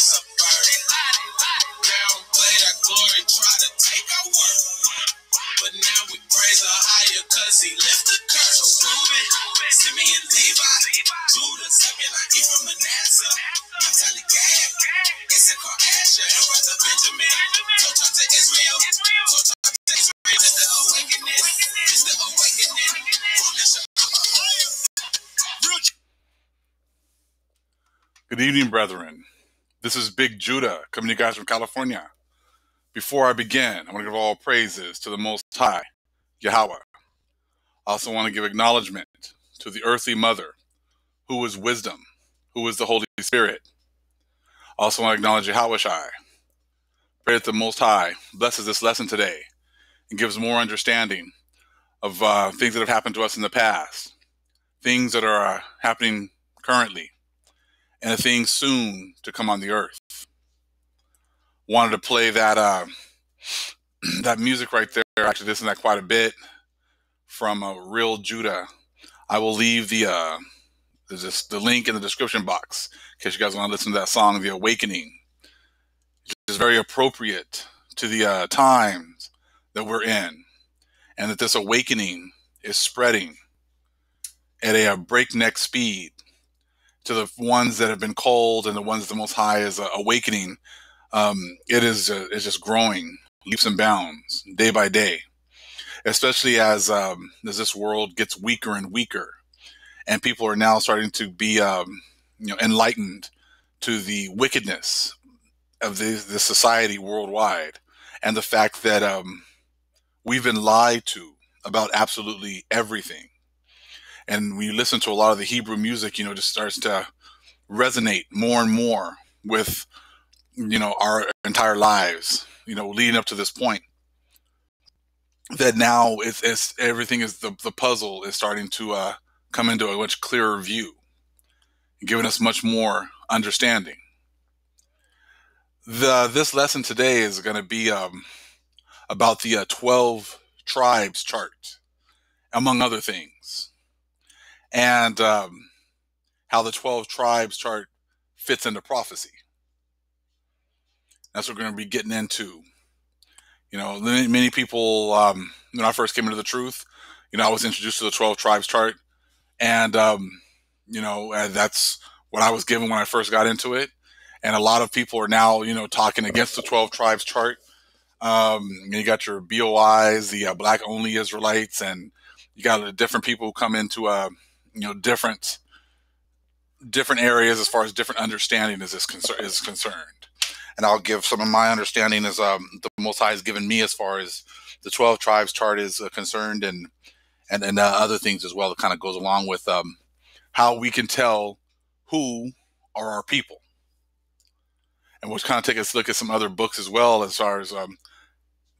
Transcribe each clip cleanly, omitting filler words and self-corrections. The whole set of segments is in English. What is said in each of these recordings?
subverted. Downplay that glory, try to take our work. But now we praise her higher cause he left the curse. So Reuben, Simeon, Levi, Judah, Zebulun, Ephraim, Manasseh, Naphtali, Gad, Issachar, Asher, and brother Benjamin. Told y'all to Israel, told y'all to Israel. It's the awakening, it's the awakening. Good evening, brethren. This is Big Judah coming to you guys from California. Before I begin, I want to give all praises to the Most High, Yahweh. I also want to give acknowledgement to the earthly mother, who is wisdom, who is the Holy Spirit. I also want to acknowledge Yahweh Shai. Pray that the Most High blesses this lesson today and gives more understanding of things that have happened to us in the past, things that are happening currently, and the things soon to come on the earth. Wanted to play that that music right there. Actually, listened to that quite a bit from Real Judah. I will leave the link in the description box in case you guys want to listen to that song, The Awakening. It's very appropriate to the times that we're in, and that this awakening is spreading at a breakneck speed to the ones that have been called and the ones the Most High is awakening. It's just growing leaps and bounds day by day, especially as this world gets weaker and weaker, and people are now starting to be enlightened to the wickedness of the society worldwide, and the fact that we've been lied to about absolutely everything. And when you listen to a lot of the Hebrew music, just starts to resonate more and more with, our entire lives, leading up to this point. That now it's everything is the puzzle is starting to come into a much clearer view, giving us much more understanding. This lesson today is going to be about the 12 tribes chart, among other things, and how the 12 tribes chart fits into prophecy. That's what we're going to be getting into. Many people, when I first came into the truth, I was introduced to the 12 tribes chart, and that's what I was given when I first got into it. And a lot of people are now, talking against the 12 tribes chart. You got your BOIs, the black only Israelites, and you got different people who come into different areas as far as different understanding is concerned. And I'll give some of my understanding as the Most High has given me as far as the 12 tribes chart is concerned, and other things as well that kind of goes along with how we can tell who are our people. And we'll kind of take a look at some other books as well, as far as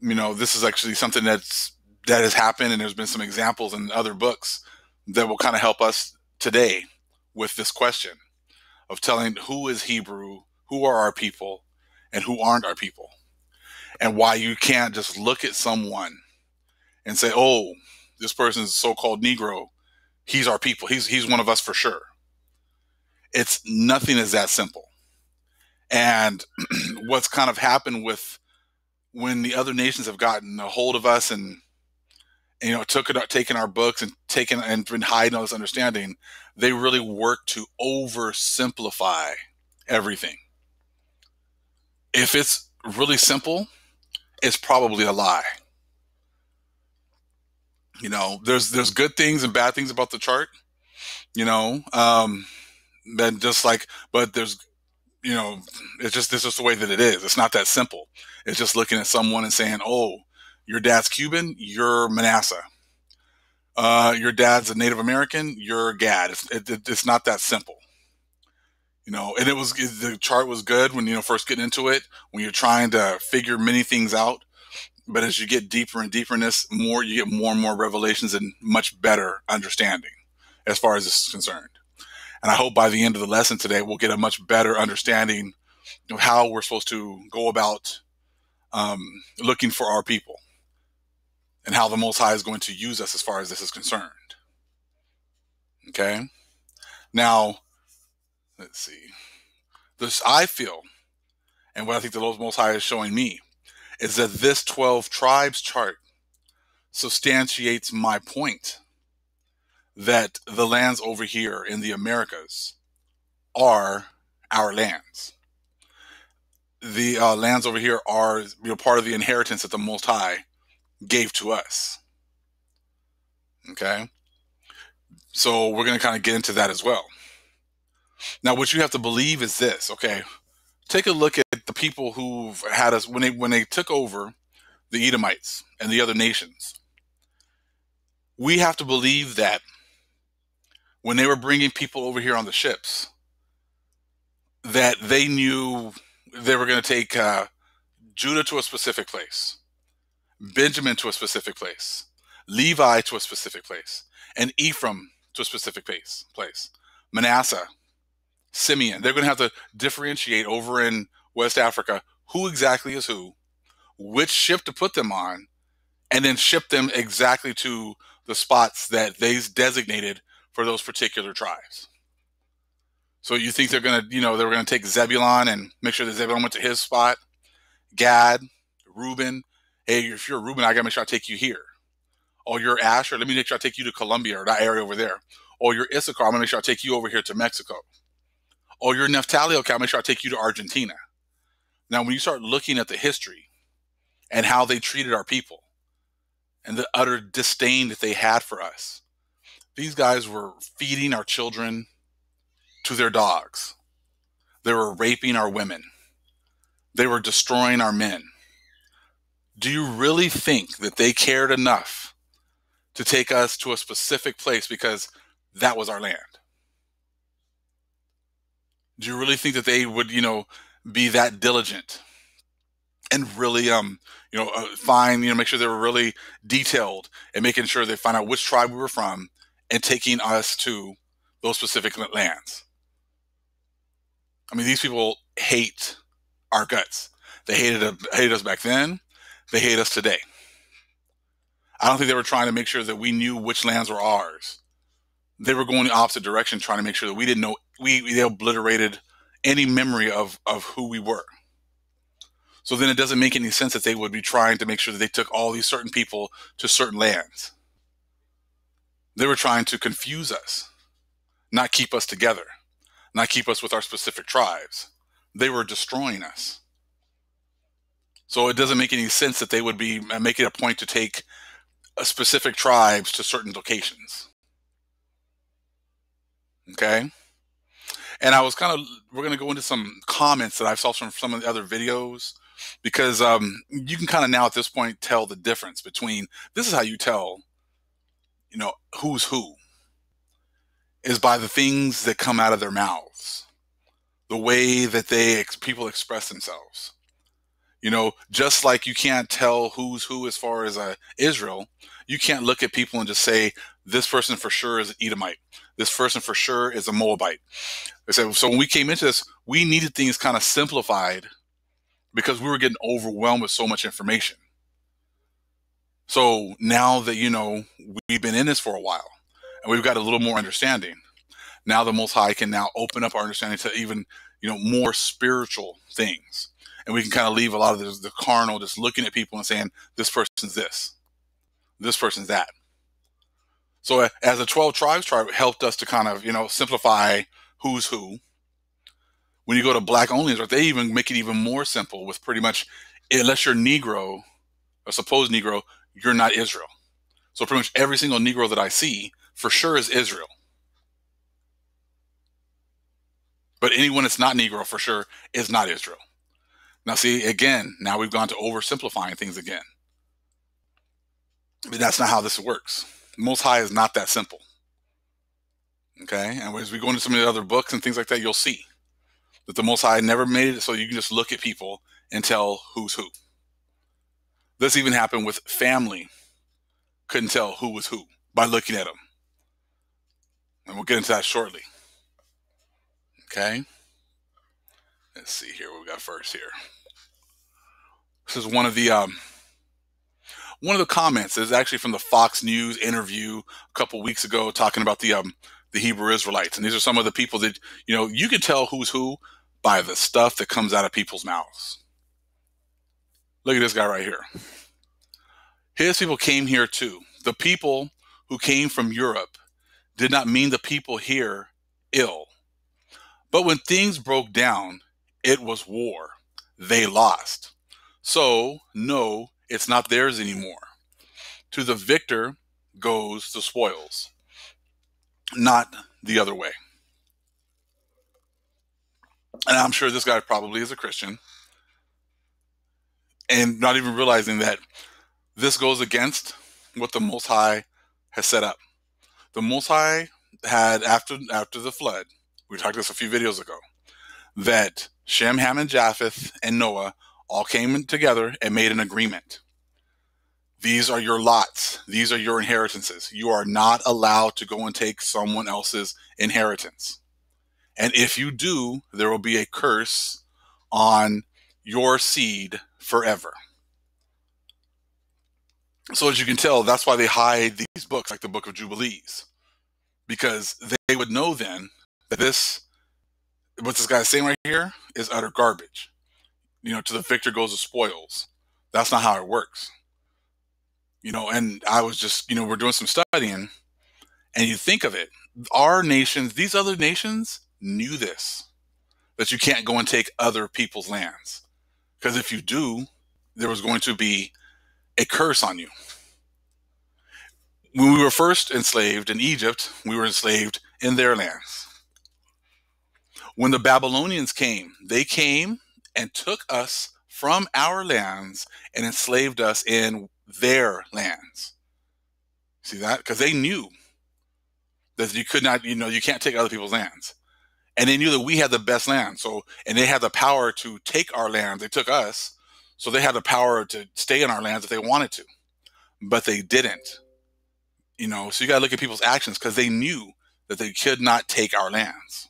this is actually something that has happened, and there's been some examples in other books that will kind of help us today with this question of telling who is Hebrew, who are our people, and who aren't our people, and why you can't just look at someone and say, oh, this person's so-called Negro, he's our people, he's one of us for sure. It's nothing is that simple. And what's kind of happened with when the other nations have gotten a hold of us and taken our books and been hiding all this understanding, they really work to oversimplify everything. If it's really simple, it's probably a lie. There's good things and bad things about the chart, then just like, but there's, it's just the way that it is. It's not that simple. It's just looking at someone and saying, oh, your dad's Cuban, you're Manasseh. Your dad's a Native American, you're Gad. It's not that simple. And the chart was good when, first getting into it, when you're trying to figure many things out. But as you get deeper and deeper in this, you get more and more revelations and much better understanding as far as this is concerned. And I hope by the end of the lesson today, we'll get a much better understanding of how we're supposed to go about looking for our people, and how the Most High is going to use us as far as this is concerned. Okay? Now, let's see. I feel and what I think the Most High is showing me, is that this 12 tribes chart substantiates my point that the lands over here in the Americas are our lands. The lands over here are part of the inheritance that the Most High gave to us. Okay? So we're going to kind of get into that as well. Now, what you have to believe is this, okay? Take a look at the people who've had us when they took over the Edomites and the other nations. We have to believe that when they were bringing people over here on the ships, that they knew they were going to take Judah to a specific place, Benjamin to a specific place, Levi to a specific place, and Ephraim to a specific place, Manasseh, Simeon. They're going to have to differentiate over in West Africa who exactly is who, which ship to put them on, and then ship them exactly to the spots that they designated for those particular tribes. So you think they're going to, they were going to take Zebulon and make sure that Zebulon went to his spot, Gad, Reuben. Hey, if you're Reuben, I got to make sure I take you here. Oh, you're Asher, let me make sure I take you to Colombia or that area over there. Oh, you're Issachar, I'm going to make sure I take you over here to Mexico. Oh, you're Naphtali, okay, I'll make sure I take you to Argentina. Now, when you start looking at the history and how they treated our people and the utter disdain that they had for us, these guys were feeding our children to their dogs. They were raping our women. They were destroying our men. Do you really think that they cared enough to take us to a specific place because that was our land? Do you really think that they would, be that diligent and really, find, make sure they were really detailed and making sure they find out which tribe we were from and taking us to those specific lands? I mean, these people hate our guts. They hated us back then. They hate us today. I don't think they were trying to make sure that we knew which lands were ours. They were going the opposite direction, trying to make sure that we didn't know. They obliterated any memory of who we were. So then it doesn't make any sense that they would be trying to make sure that they took all these certain people to certain lands. They were trying to confuse us, not keep us together, not keep us with our specific tribes. They were destroying us. So it doesn't make any sense that they would be making a point to take specific tribes to certain locations. Okay? And we're going to go into some comments that I saw from some of the other videos, because you can kind of now at this point tell the difference between, this is how you tell, who's who, is by the things that come out of their mouths, the way that people express themselves. Just like you can't tell who's who as far as Israel, you can't look at people and just say, this person for sure is an Edomite. This person for sure is a Moabite. So when we came into this, we needed things kind of simplified because we were getting overwhelmed with so much information. So now that, we've been in this for a while and we've got a little more understanding, now the Most High can now open up our understanding to even, more spiritual things. And we can kind of leave a lot of the carnal, just looking at people and saying, this person's this person's that. So as the 12 tribes chart helped us to kind of, simplify who's who. When you go to black only, they even make it even more simple with pretty much, unless you're Negro, or supposed Negro, you're not Israel. So pretty much every single Negro that I see for sure is Israel. But anyone that's not Negro for sure is not Israel. Now see, again, now we've gone to oversimplifying things again. But that's not how this works. Most High is not that simple. Okay? And as we go into some of the other books and things like that, you'll see that the Most High never made it so you can just look at people and tell who's who. This even happened with family. Couldn't tell who was who by looking at them. And we'll get into that shortly. Okay? Let's see here what we got first here. This is one of the comments. Is actually from the Fox News interview a couple weeks ago, talking about the Hebrew Israelites. And these are some of the people that, you can tell who's who by the stuff that comes out of people's mouths. Look at this guy right here. His people came here too. The people who came from Europe did not mean the people here ill. But when things broke down, it was war. They lost. So, no, it's not theirs anymore. To the victor goes the spoils, not the other way. And I'm sure this guy probably is a Christian and not even realizing that this goes against what the Most High has set up. The Most High had, after the flood, we talked this a few videos ago, that Shem, Ham, and Japheth and Noah all came together and made an agreement. These are your lots. These are your inheritances. You are not allowed to go and take someone else's inheritance. And if you do, there will be a curse on your seed forever. So as you can tell, that's why they hide these books like the Book of Jubilees, because they would know then that what this guy is saying right here is utter garbage. To the victor goes the spoils. That's not how it works. And I was just, we're doing some studying, and you think of it, our nations, these other nations knew this, that you can't go and take other people's lands. Because if you do, there was going to be a curse on you. When we were first enslaved in Egypt, we were enslaved in their lands. When the Babylonians came, they came and took us from our lands and enslaved us in their lands. See that? Because they knew that you could not, you can't take other people's lands. And they knew that we had the best land. And they had the power to take our lands. They took us. So they had the power to stay in our lands if they wanted to. But they didn't. So you got to look at people's actions, because they knew that they could not take our lands.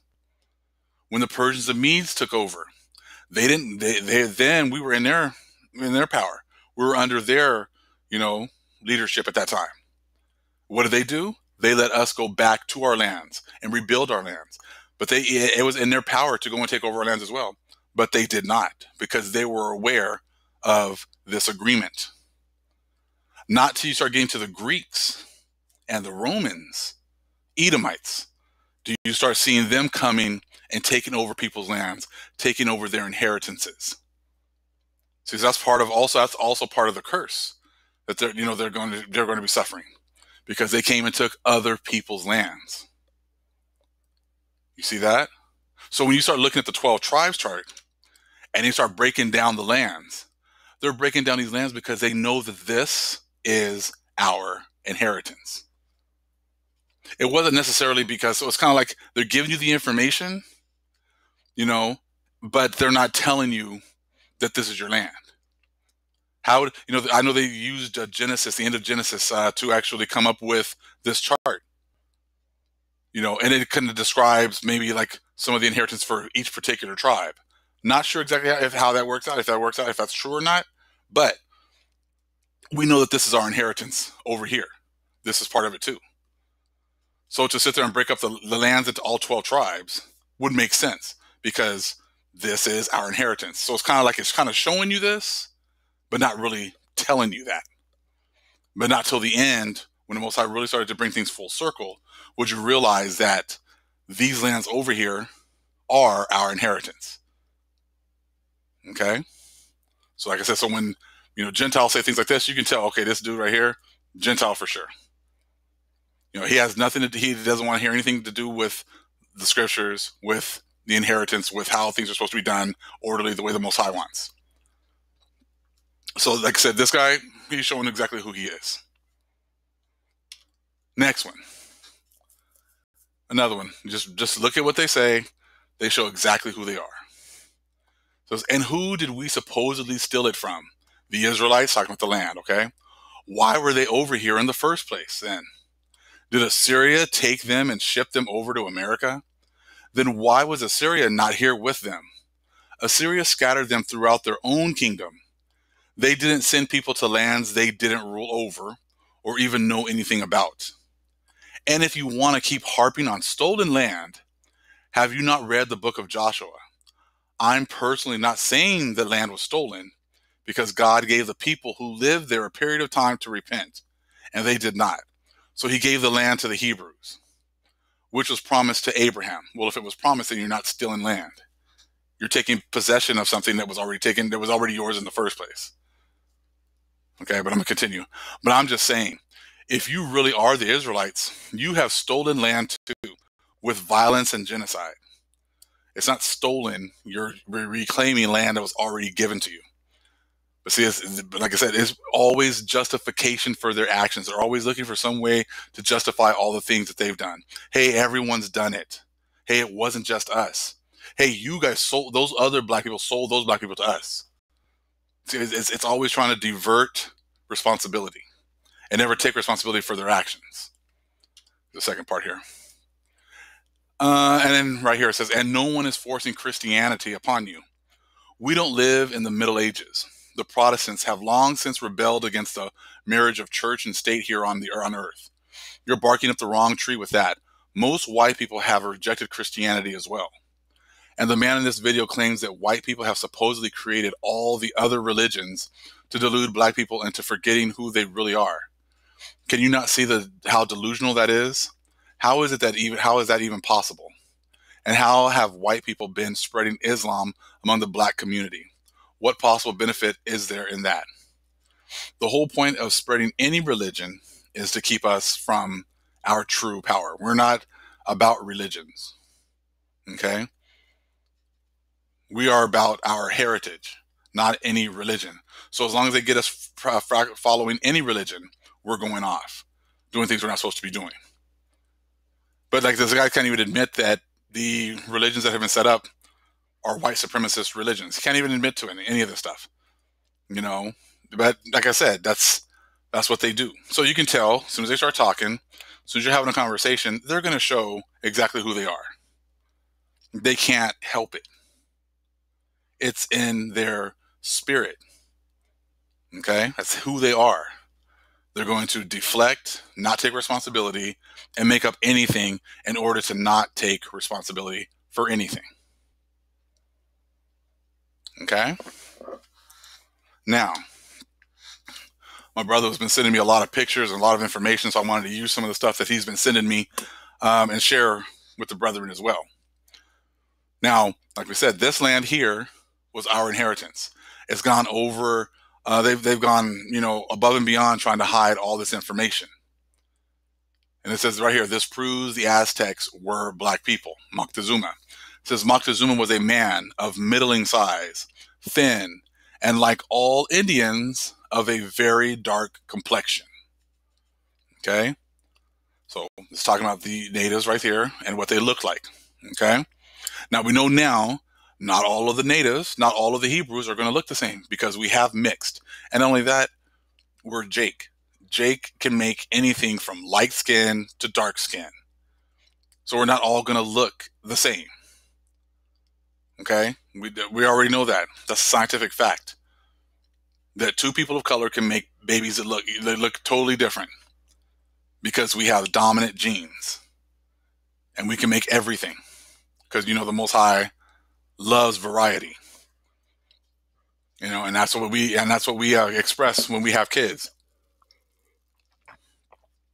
When the Persians and Medes took over, then we were in their power. We were under their, leadership at that time. What did they do? They let us go back to our lands and rebuild our lands. But it was in their power to go and take over our lands as well. But they did not, because they were aware of this agreement. Not till you start getting to the Greeks and the Romans, Edomites, do you start seeing them coming and taking over people's lands, taking over their inheritances. See, that's also part of the curse that they're going to be suffering, because they came and took other people's lands. You see that? So when you start looking at the 12 tribes chart and you start breaking down the lands, they're breaking down these lands because they know that this is our inheritance. It wasn't necessarily because, so it's kind of like they're giving you the information, but they're not telling you that this is your land. How, I know they used Genesis, the end of Genesis, to actually come up with this chart. And it kind of describes maybe like some of the inheritance for each particular tribe. Not sure exactly how that works out, if that's true or not, but we know that this is our inheritance over here. This is part of it too. So to sit there and break up the lands into all 12 tribes would make sense, because this is our inheritance. So it's kind of showing you this, but not really telling you that. But not till the end, when the Most High really started to bring things full circle, would you realize that these lands over here are our inheritance. Okay? So like I said, so when, Gentiles say things like this, you can tell, okay, this dude right here, Gentile for sure. He has nothing he doesn't want to hear anything to do with the scriptures, with the inheritance, with how things are supposed to be done orderly, the way the Most High wants. So like I said, this guy, he's showing exactly who he is. Next one. Another one. Just look at what they say. They show exactly who they are. So, and who did we supposedly steal it from? The Israelites, talking about the land, okay? Why were they over here in the first place then? Did Assyria take them and ship them over to America? Then why was Assyria not here with them? Assyria scattered them throughout their own kingdom. They didn't send people to lands they didn't rule over or even know anything about. And if you want to keep harping on stolen land, have you not read the book of Joshua? I'm personally not saying the land was stolen, because God gave the people who lived there a period of time to repent, and they did not. So he gave the land to the Hebrews, which was promised to Abraham. Well, if it was promised, then you're not stealing land. You're taking possession of something that was already yours in the first place. Okay, but I'm going to continue. But I'm just saying, if you really are the Israelites, you have stolen land too, with violence and genocide. It's not stolen. You're reclaiming land that was already given to you. But see, like I said, it's always justification for their actions. They're always looking for some way to justify all the things that they've done. Hey, everyone's done it. Hey, it wasn't just us. Hey, you guys sold, those other black people sold those black people to us. See, it's always trying to divert responsibility and never take responsibility for their actions. The second part here. And then right here it says, and no one is forcing Christianity upon you. We don't live in the Middle Ages. The Protestants have long since rebelled against the marriage of church and state here on earth. You're barking up the wrong tree with that. Most white people have rejected Christianity as well. And the man in this video claims that white people have supposedly created all the other religions to delude black people into forgetting who they really are. Can you not see how delusional that is? How is that even possible? And how have white people been spreading Islam among the black community? What possible benefit is there in that? The whole point of spreading any religion is to keep us from our true power. We're not about religions, okay? We are about our heritage, not any religion. So as long as they get us following any religion, we're going off, doing things we're not supposed to be doing. But like this guy can't even admit that the religions that have been set up are white supremacist religions. He can't even admit to any of this stuff, you know. But like I said, that's what they do. So you can tell as soon as they start talking, as soon as you're having a conversation, they're going to show exactly who they are. They can't help it. It's in their spirit. Okay, that's who they are. They're going to deflect, not take responsibility, and make up anything in order to not take responsibility for anything. Okay? Now, my brother has been sending me a lot of pictures and a lot of information, so I wanted to use some of the stuff that he's been sending me and share with the brethren as well. Now, like we said, this land here was our inheritance. It's gone over, they've gone, above and beyond trying to hide all this information. And it says right here, this proves the Aztecs were black people. Moctezuma. It says Moctezuma was a man of middling size, thin, and like all Indians, of a very dark complexion. Okay? So it's talking about the natives right here and what they look like. Okay? Now we know now, not all of the natives, not all of the Hebrews are going to look the same because we have mixed. And not only that, we're Jake. Jake can make anything from light skin to dark skin. So we're not all going to look the same. Okay? We already know that. That's a scientific fact. That two people of color can make babies that look totally different because we have dominant genes. And we can make everything. Because, the Most High loves variety. And that's what we express when we have kids.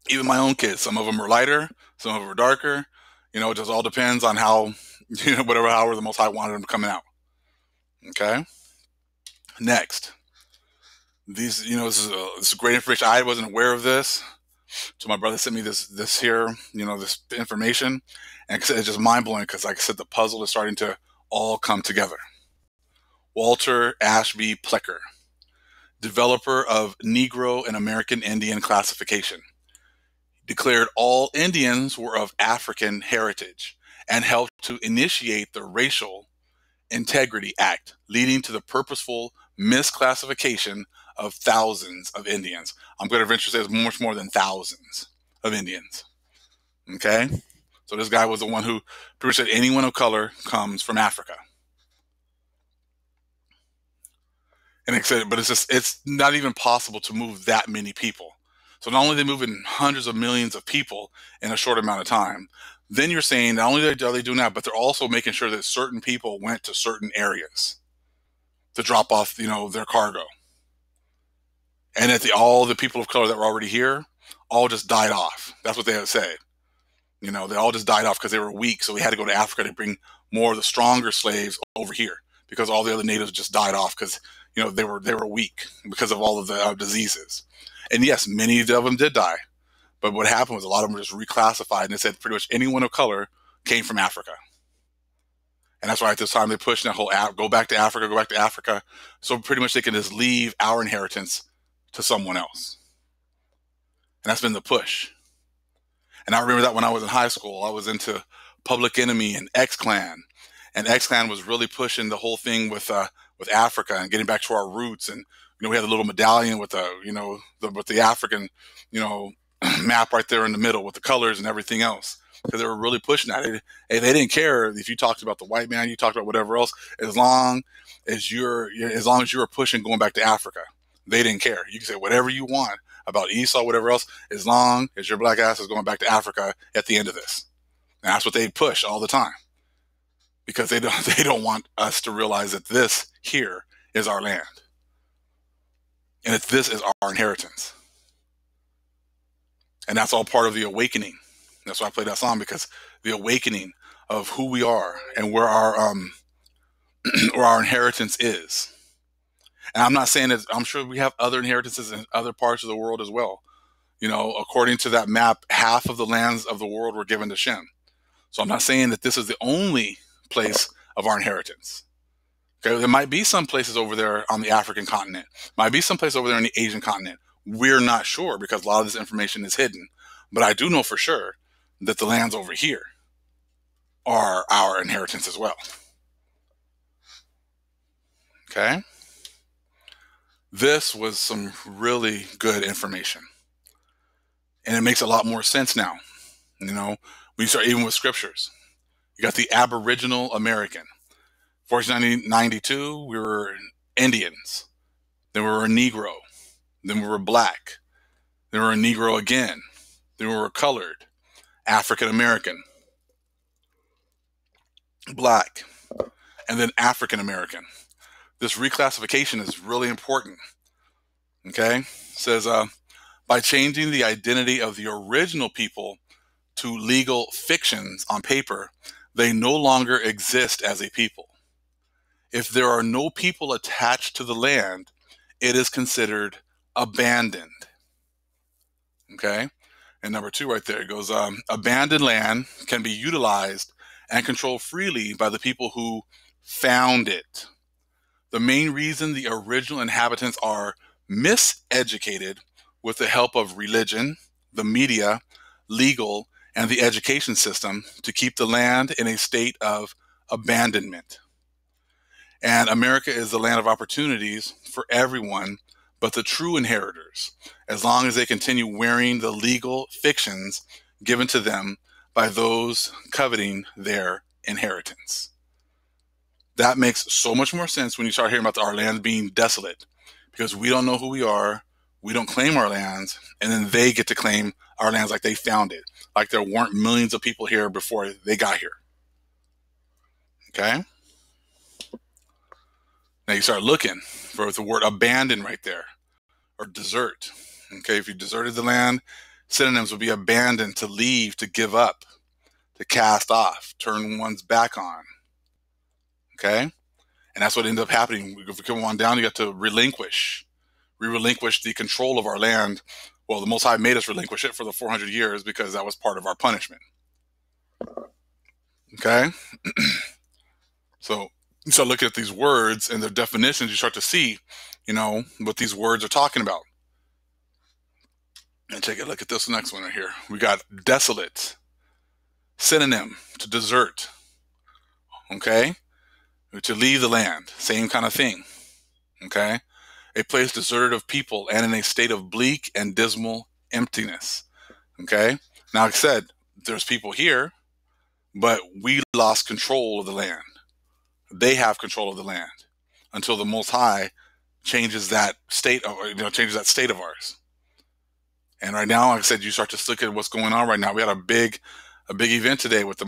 Even my own kids, some of them are lighter, some of them are darker. It just all depends on how, however the Most High wanted them coming out. Okay? Next. This is great information. I wasn't aware of this. So my brother sent me this here, this information. And it's just mind-blowing because, like I said, the puzzle is starting to all come together. Walter Ashby Plecker, developer of Negro and American Indian classification, declared all Indians were of African heritage and helped to initiate the Racial Integrity Act, leading to the purposeful misclassification of thousands of Indians. I'm going to venture to say it's much more than thousands of Indians. Okay? So this guy was the one who pretty much said anyone of color comes from Africa. And but it's not even possible to move that many people. So not only are they moving hundreds of millions of people in a short amount of time, then you're saying not only are they doing that, but they're also making sure that certain people went to certain areas to drop off, their cargo. And that all the people of color that were already here all just died off. That's what they would say. They all just died off because they were weak. So we had to go to Africa to bring more of the stronger slaves over here because all the other natives just died off because, they were weak because of all of the diseases. And yes, many of them did die. But what happened was a lot of them were just reclassified, and it said pretty much anyone of color came from Africa. And that's why at this time they pushed that whole go back to Africa, go back to Africa. So pretty much they can just leave our inheritance to someone else. And that's been the push. And I remember that when I was in high school, I was into Public Enemy and X-Clan. And X-Clan was really pushing the whole thing with Africa and getting back to our roots. And, we had a little medallion with the African, map right there in the middle with the colors and everything else. Because they were really pushing that. They didn't care if you talked about the white man, you talked about whatever else, as long as you were pushing going back to Africa. They didn't care. You can say whatever you want about Esau, whatever else, as long as your black ass is going back to Africa at the end of this. And that's what they push all the time. Because they don't want us to realize that this here is our land. And that this is our inheritance. And that's all part of the awakening. That's why I played that song, because the awakening of who we are and where our where our inheritance is. And I'm not saying that, I'm sure we have other inheritances in other parts of the world as well. According to that map, half of the lands of the world were given to Shem. So I'm not saying that this is the only place of our inheritance. Okay, there might be some places over there on the African continent, might be some place over there in the Asian continent. We're not sure because a lot of this information is hidden. But I do know for sure that the lands over here are our inheritance as well. Okay? This was some really good information. And it makes a lot more sense now. When you start even with scriptures. You got the Aboriginal American. 1492, we were Indians. Then we were a Negro. Then we were black. Then we were a Negro again. Then we were colored. African American. Black. And then African American. This reclassification is really important. Okay? It says, by changing the identity of the original people to legal fictions on paper, they no longer exist as a people. If there are no people attached to the land, it is considered abandoned. Okay? And number 2 right there, it goes, abandoned land can be utilized and controlled freely by the people who found it. The main reason the original inhabitants are miseducated with the help of religion, the media, legal, and the education system to keep the land in a state of abandonment. And America is the land of opportunities for everyone but the true inheritors, as long as they continue wearing the legal fictions given to them by those coveting their inheritance. That makes so much more sense when you start hearing about our land being desolate, because we don't know who we are, we don't claim our lands, and then they get to claim our lands like they found it, like there weren't millions of people here before they got here. Okay? Now you start looking for the word abandon right there, or desert. Okay, if you deserted the land, synonyms would be abandon, to leave, to give up, to cast off, turn one's back on. Okay? And that's what ended up happening. If we come on down, you got to relinquish. We relinquished the control of our land. Well, the Most High made us relinquish it for the 400 years because that was part of our punishment. Okay? So you start looking at these words and their definitions, you start to see, what these words are talking about. And take a look at this next one right here. We got desolate, synonym to desert. Okay? To leave the land, same kind of thing. Okay? A place deserted of people and in a state of bleak and dismal emptiness. Okay? Now, like I said, there's people here, but we lost control of the land. They have control of the land until the Most High changes that state of, changes that state of ours. And right now, like I said, you start to look at what's going on right now. We had a big a big event today with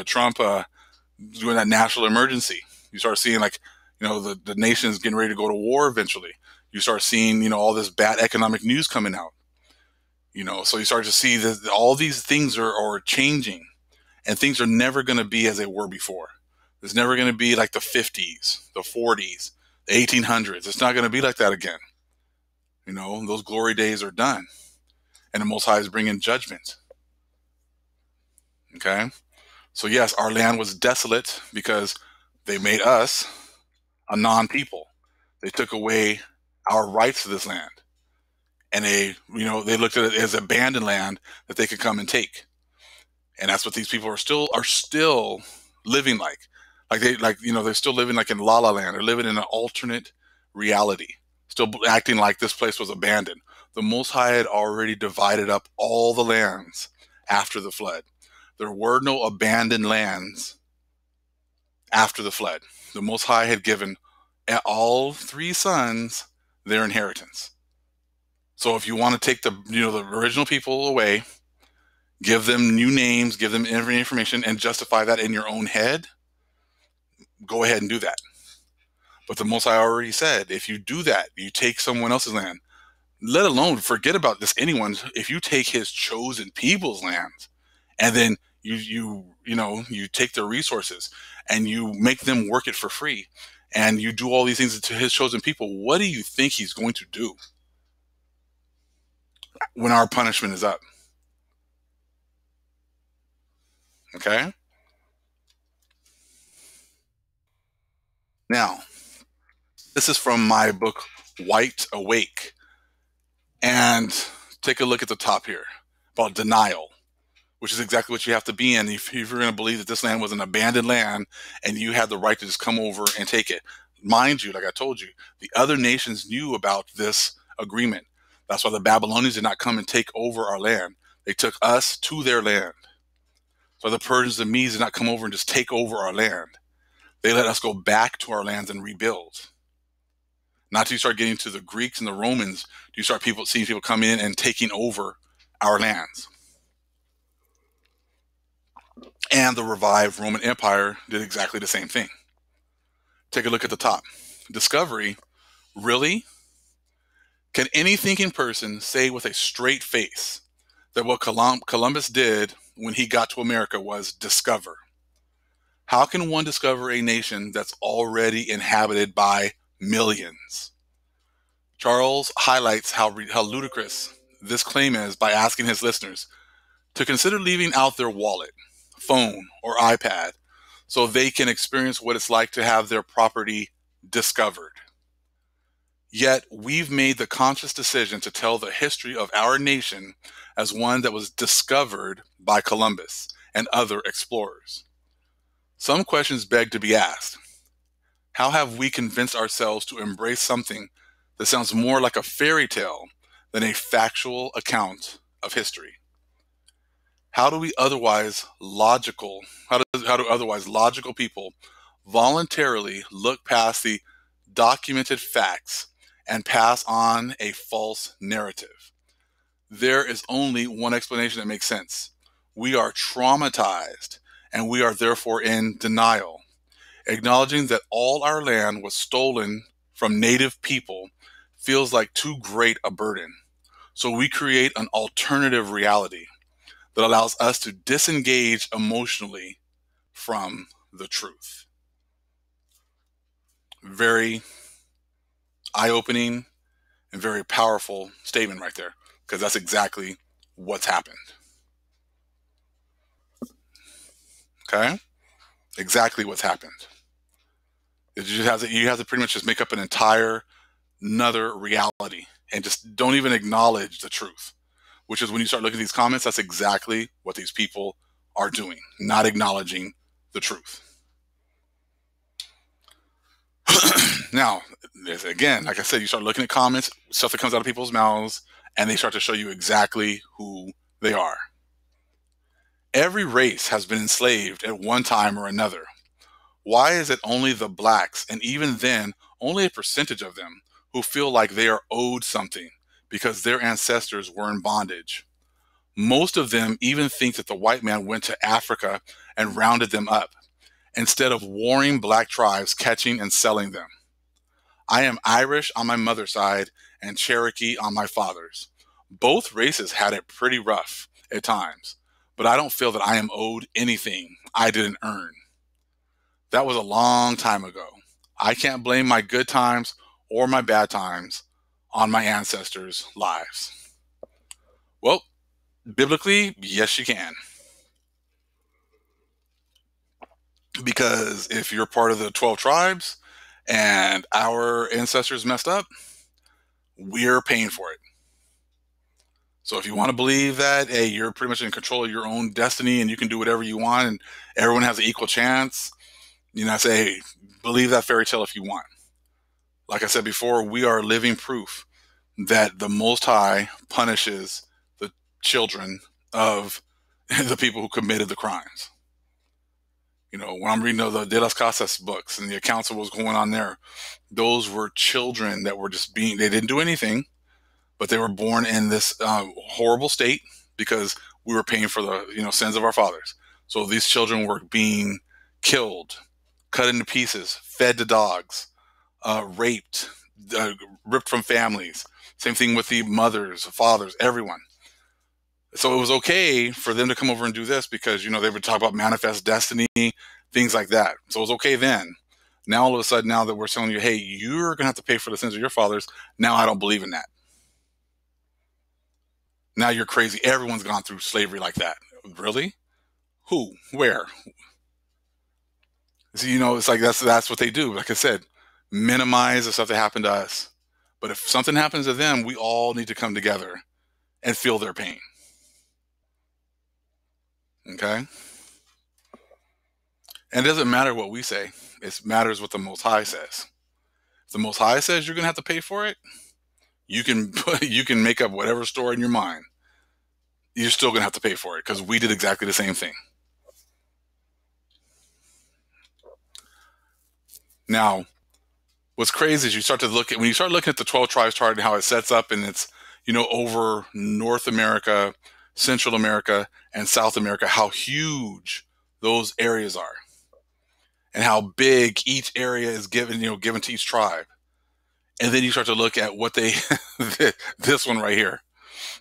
Trump doing that national emergency. You start seeing like, the nation's getting ready to go to war eventually. You start seeing, all this bad economic news coming out. So you start to see that all these things are changing, and things are never going to be as they were before. It's never going to be like the 50s, the 40s, the 1800s. It's not going to be like that again. Those glory days are done, and the Most High is bringing judgment. Okay? So yes, our land was desolate because they made us a non-people. They took away our rights to this land, and they looked at it as abandoned land that they could come and take. And that's what these people are still living like. They're still living like in La La Land. They're living in an alternate reality, still acting like this place was abandoned. The Most High had already divided up all the lands after the flood. There were no abandoned lands after the flood. The Most High had given all three sons their inheritance. So if you want to take the original people away, give them new names, give them every information, and justify that in your own head, go ahead and do that. But the Most High already said, if you do that, you take someone else's land, let alone forget about this anyone. If you take his chosen people's land, and then you take their resources and you make them work it for free, and you do all these things to his chosen people, what do you think he's going to do when our punishment is up? Okay? Now, this is from my book, White Awake. And take a look at the top here about denial, which is exactly what you have to be in if you're going to believe that this land was an abandoned land and you had the right to just come over and take it. Mind you, like I told you, the other nations knew about this agreement. That's why the Babylonians did not come and take over our land. They took us to their land. So the Persians and Medes did not come over and just take over our land. They let us go back to our lands and rebuild. Not till you start getting to the Greeks and the Romans, do you start seeing people come in and taking over our lands. And the revived Roman Empire did exactly the same thing. Take a look at the top. Discovery, really? Can any thinking person say with a straight face that what Columbus did when he got to America was discover? How can one discover a nation that's already inhabited by millions? Charles highlights how ludicrous this claim is by asking his listeners to consider leaving out their wallet, phone, or iPad so they can experience what it's like to have their property discovered. Yet we've made the conscious decision to tell the history of our nation as one that was discovered by Columbus and other explorers. Some questions beg to be asked. How have we convinced ourselves to embrace something that sounds more like a fairy tale than a factual account of history? How do otherwise logical people voluntarily look past the documented facts and pass on a false narrative? There is only one explanation that makes sense. We are traumatized, and we are therefore in denial. Acknowledging that all our land was stolen from native people feels like too great a burden. So we create an alternative reality that allows us to disengage emotionally from the truth. Very eye-opening and very powerful statement right there, because that's exactly what's happened. Okay? Exactly what's happened. You have to pretty much just make up an entire another reality and just don't even acknowledge the truth, which is when you start looking at these comments, that's exactly what these people are doing, not acknowledging the truth. Now, again, like I said, you start looking at comments, stuff that comes out of people's mouths, and they start to show you exactly who they are. Every race has been enslaved at one time or another. Why is it only the blacks, and even then, only a percentage of them, who feel like they are owed something because their ancestors were in bondage? Most of them even think that the white man went to Africa and rounded them up instead of warring black tribes, catching and selling them. I am Irish on my mother's side and Cherokee on my father's. Both races had it pretty rough at times, but I don't feel that I am owed anything I didn't earn. That was a long time ago. I can't blame my good times or my bad times on my ancestors' lives. Well, biblically, yes, you can. Because if you're part of the 12 tribes and our ancestors messed up, we're paying for it. So if you want to believe that, hey, you're pretty much in control of your own destiny and you can do whatever you want and everyone has an equal chance, I say, hey, believe that fairy tale if you want. Like I said before, we are living proof that the Most High punishes the children of the people who committed the crimes. When I'm reading the De Las Casas books and the accounts of what's going on there, those were children that were just they didn't do anything, but they were born in this horrible state because we were paying for the sins of our fathers. So these children were being killed, cut into pieces, fed to dogs, raped, ripped from families. Same thing with the mothers, fathers, everyone. So it was okay for them to come over and do this because, they would talk about manifest destiny, things like that. So it was okay then. Now, all of a sudden, now that we're telling you, hey, you're going to have to pay for the sins of your fathers, now I don't believe in that. Now you're crazy. Everyone's gone through slavery like that. Really? Who? Where? See, it's like that's what they do. Like I said, minimize the stuff that happened to us. But if something happens to them, we all need to come together and feel their pain. Okay? And it doesn't matter what we say. It matters what the Most High says. If the Most High says you're going to have to pay for it, you can make up whatever story in your mind. You're still going to have to pay for it because we did exactly the same thing. Now, what's crazy is when you start looking at the 12 tribes chart and how it sets up, and it's, over North America, Central America, and South America, how huge those areas are and how big each area is given to each tribe. And then you start to look at what this one right here,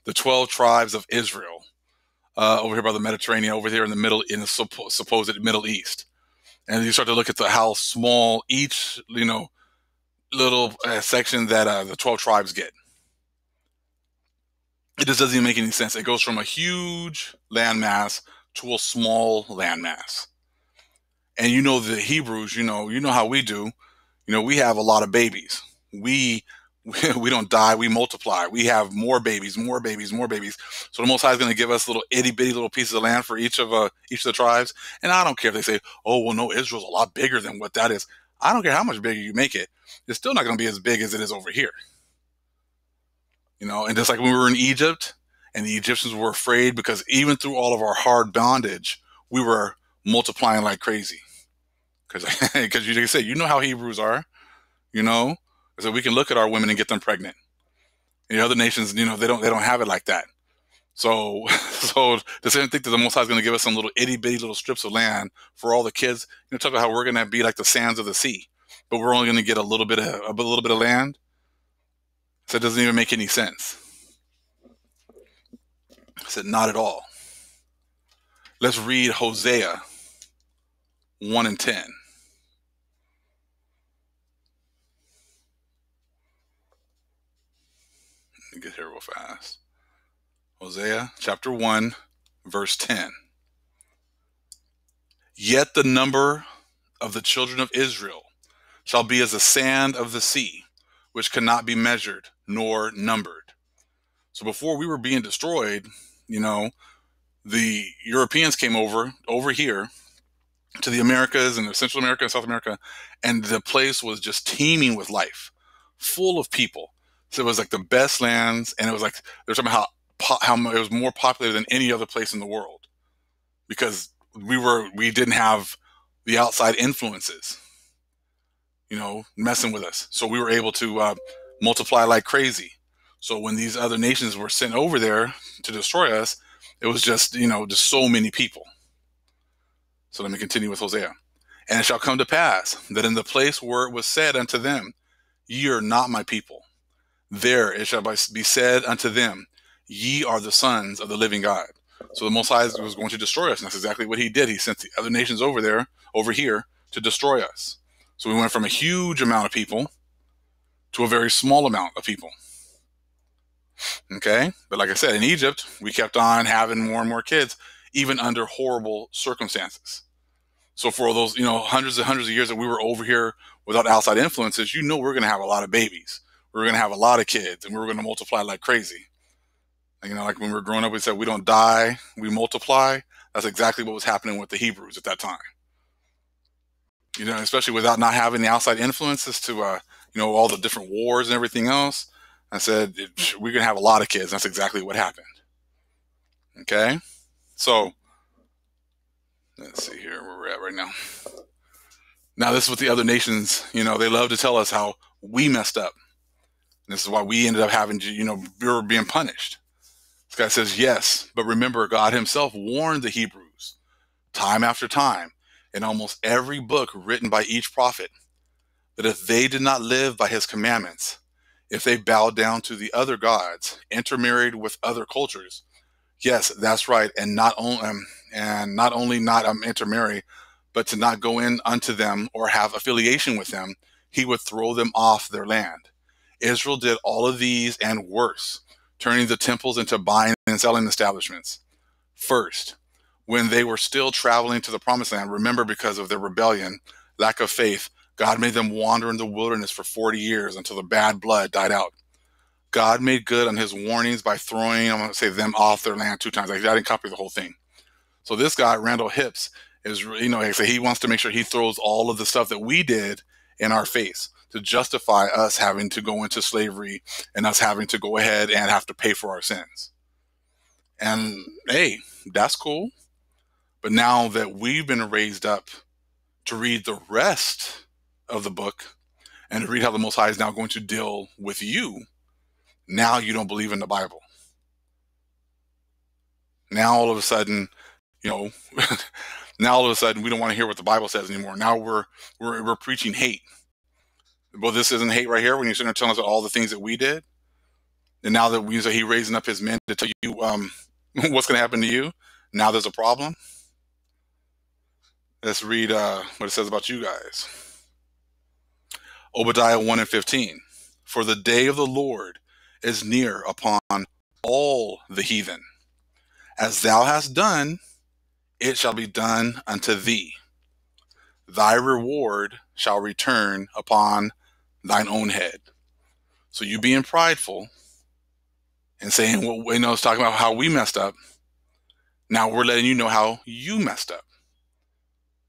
the 12 tribes of Israel, over here by the Mediterranean, over here in the supposed Middle East. And you start to look at how small each, little section that the 12 tribes get. It just doesn't even make any sense. It goes from a huge landmass to a small landmass. And the Hebrews, you know how we do. We have a lot of babies. We don't die, we multiply. We have more babies, more babies, more babies. So the Most High is going to give us little itty bitty little pieces of land for each of the tribes. And I don't care if they say, oh, well, no, Israel's a lot bigger than what that is. I don't care how much bigger you make it. It's still not going to be as big as it is over here. And just like when we were in Egypt and the Egyptians were afraid because even through all of our hard bondage, we were multiplying like crazy. Because you can say, how Hebrews are, so we can look at our women and get them pregnant. And the other nations, they don't have it like that. So the same thing that the Most High is going to give us some little itty bitty little strips of land for all the kids. Talk about how we're going to be like the sands of the sea, but we're only going to get a little bit of land. So it doesn't even make any sense. I said, not at all. Let's read Hosea 1 and 10. Let me get here real fast. Hosea chapter 1, verse 10. Yet the number of the children of Israel shall be as the sand of the sea, which cannot be measured nor numbered. So before we were being destroyed, the Europeans came over here to the Americas and Central America and South America, and the place was just teeming with life, full of people. So it was like the best lands, and it was like they were talking about how it was more popular than any other place in the world because we didn't have the outside influences, messing with us. So we were able to multiply like crazy. So when these other nations were sent over there to destroy us, It was just, just so many people. So let me continue with Hosea. And it shall come to pass that in the place where it was said unto them, ye are not my people, there it shall be said unto them, ye are the sons of the living God. So the Most High was going to destroy us, and that's exactly what he did. He sent the other nations over here, to destroy us. So we went from a huge amount of people to a very small amount of people. Okay? But like I said, in Egypt, we kept on having more and more kids, even under horrible circumstances. So for those, hundreds and hundreds of years that we were over here without outside influences, we're going to have a lot of babies. We're going to have a lot of kids, and we're going to multiply like crazy. Like when we were growing up, we said we don't die, we multiply. That's exactly what was happening with the Hebrews at that time. Especially without not having the outside influences to, all the different wars and everything else. I said, we're going to have a lot of kids. That's exactly what happened. Okay? So, let's see here where we're at right now. Now, this is what the other nations, they love to tell us how we messed up. And this is why we ended up having to, we were being punished. This guy says, yes, but remember, God himself warned the Hebrews time after time in almost every book written by each prophet that if they did not live by his commandments, if they bowed down to the other gods, intermarried with other cultures, yes, that's right, and not only not intermarry, but to not go in unto them or have affiliation with them, he would throw them off their land. Israel did all of these and worse, turning the temples into buying and selling establishments. First, when they were still traveling to the promised land, remember, because of their rebellion, lack of faith, God made them wander in the wilderness for 40 years until the bad blood died out. God made good on his warnings by throwing, I'm going to say, them off their land 2 times. I didn't copy the whole thing. So this guy, Randall Hipps, is, he wants to make sure he throws all of the stuff that we did in our face to justify us having to go into slavery and us having to go ahead and have to pay for our sins. And hey, that's cool. But now that we've been raised up to read the rest of the book and to read how the Most High is now going to deal with you, now you don't believe in the Bible. Now all of a sudden, now all of a sudden we don't want to hear what the Bible says anymore. Now we're preaching hate. Well, this isn't hate right here when you're sitting there telling us all the things that we did. And now that he's raising up his men to tell you what's going to happen to you, now there's a problem. Let's read what it says about you guys. Obadiah 1:15. For the day of the Lord is near upon all the heathen. As thou hast done, it shall be done unto thee. Thy reward shall return upon thine own head. So you being prideful and saying, well, it's talking about how we messed up. Now we're letting you know how you messed up.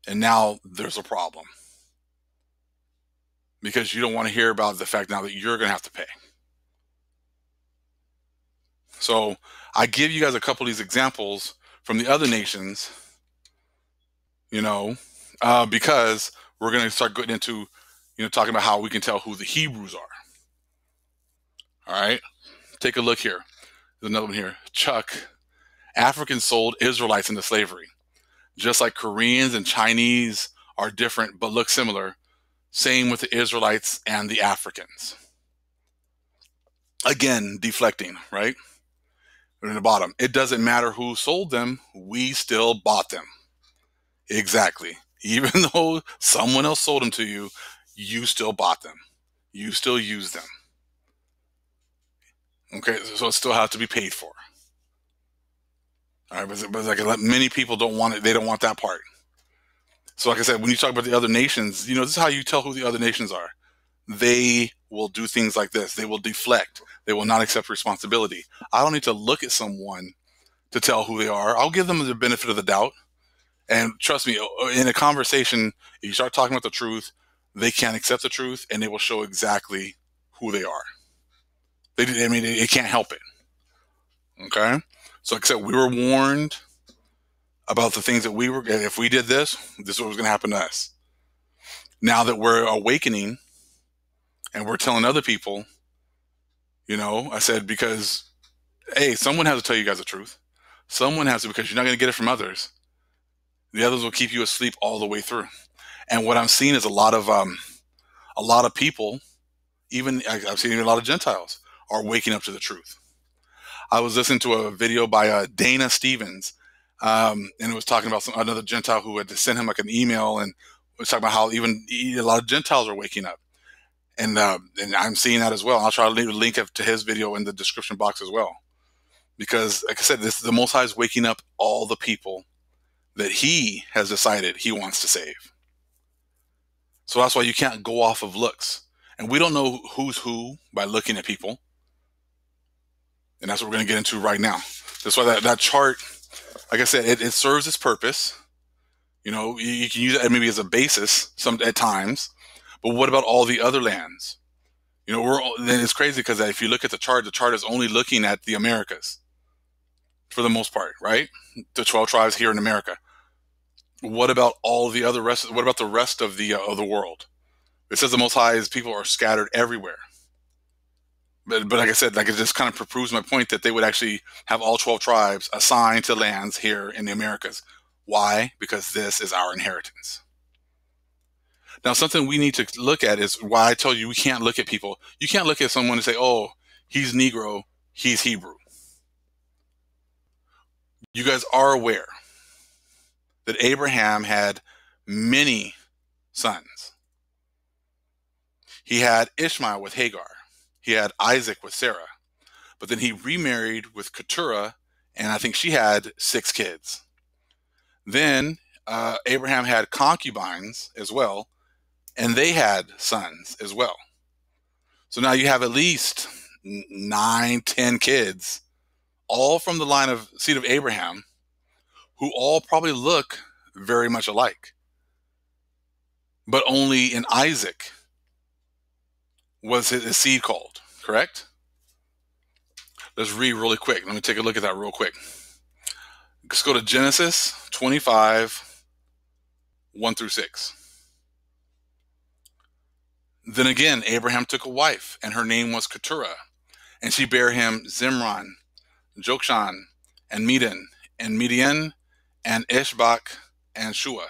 And now there's a problem. Because you don't want to hear about the fact now that you're going to have to pay. So I give you guys a couple of these examples from the other nations, because we're going to start getting into, talking about how we can tell who the Hebrews are. All right. Take a look here. There's another one here. Chuck. Africans sold Israelites into slavery. Just like Koreans and Chinese are different but look similar, same with the Israelites and the Africans. Again, deflecting, right? But in the bottom, it doesn't matter who sold them, we still bought them. Exactly. Even though someone else sold them to you, you still bought them. You still use them. Okay, so it still has to be paid for. All right, but like many people don't want it. They don't want that part. So like I said, when you talk about the other nations, this is how you tell who the other nations are. They will do things like this. They will deflect. They will not accept responsibility. I don't need to look at someone to tell who they are. I'll give them the benefit of the doubt. And trust me, in a conversation, if you start talking about the truth, they can't accept the truth, and they will show exactly who they are. It can't help it. Okay? So like I said, we were warned about the things that if we did this is what was going to happen to us. Now that we're awakening and we're telling other people, I said, because, hey, someone has to tell you guys the truth. Someone has to, because you're not going to get it from others. The others will keep you asleep all the way through. And what I'm seeing is a lot of people, even I've seen even a lot of Gentiles, are waking up to the truth. I was listening to a video by Dana Stevens, and it was talking about another Gentile who had sent him like an email, and was talking about how even a lot of Gentiles are waking up. And I'm seeing that as well. I'll try to leave a link to his video in the description box as well. Because, like I said, the Most High is waking up all the people that he has decided he wants to save. So that's why you can't go off of looks. And we don't know who's who by looking at people. And that's what we're going to get into right now. That's why that chart, like I said, it serves its purpose. You know, you can use it maybe as a basis at times. But what about all the other lands? You know, then it's crazy because if you look at the chart is only looking at the Americas for the most part, right? The 12 tribes here in America. What about all the other rest? What about the rest of the world? It says the Most High's people are scattered everywhere. But like I said, like it just kind of proves my point that they would actually have all 12 tribes assigned to lands here in the Americas. Why? Because this is our inheritance. Now, something we need to look at is why I tell you we can't look at people. You can't look at someone and say, oh, he's Negro, he's Hebrew. You guys are aware that Abraham had many sons. He had Ishmael with Hagar. He had Isaac with Sarah. But then he remarried with Keturah, and I think she had 6 kids. Then Abraham had concubines as well, and they had sons as well. So now you have at least 9, 10 kids, all from the line of seed of Abraham, who all probably look very much alike. But only in Isaac was his seed called, correct? Let's read really quick. Let me take a look at that real quick. Let's go to Genesis 25, 1 through 6. Then again, Abraham took a wife, and her name was Keturah, and she bare him Zimran, Jokshan, and Medan, and Midian, and Ishbak, and Shua.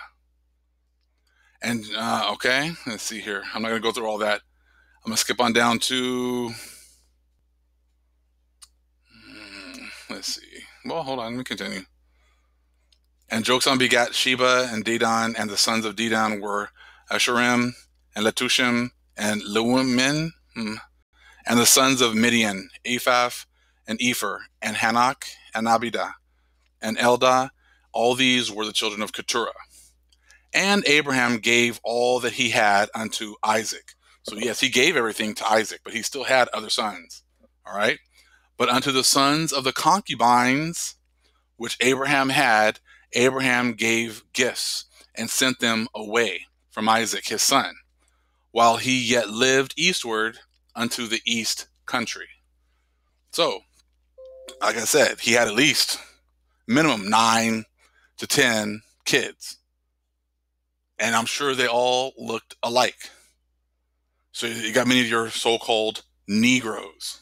And, okay, let's see here. I'm not going to go through all that. I'm going to skip on down to, let's see. Well, hold on, let me continue. And Jokshan begat Sheba and Dedan, and the sons of Dedan were Ashurim, and Letushim, and Leumin, and the sons of Midian, Ephah, and Epher, and Hanok, and Abidah, and Eldah. All these were the children of Keturah. And Abraham gave all that he had unto Isaac. So yes, he gave everything to Isaac, but he still had other sons. All right. But unto the sons of the concubines, which Abraham had, Abraham gave gifts and sent them away from Isaac, his son, while he yet lived eastward unto the east country. So, like I said, he had at least minimum 9 to 10 kids. And I'm sure they all looked alike. So you got many of your so-called Negroes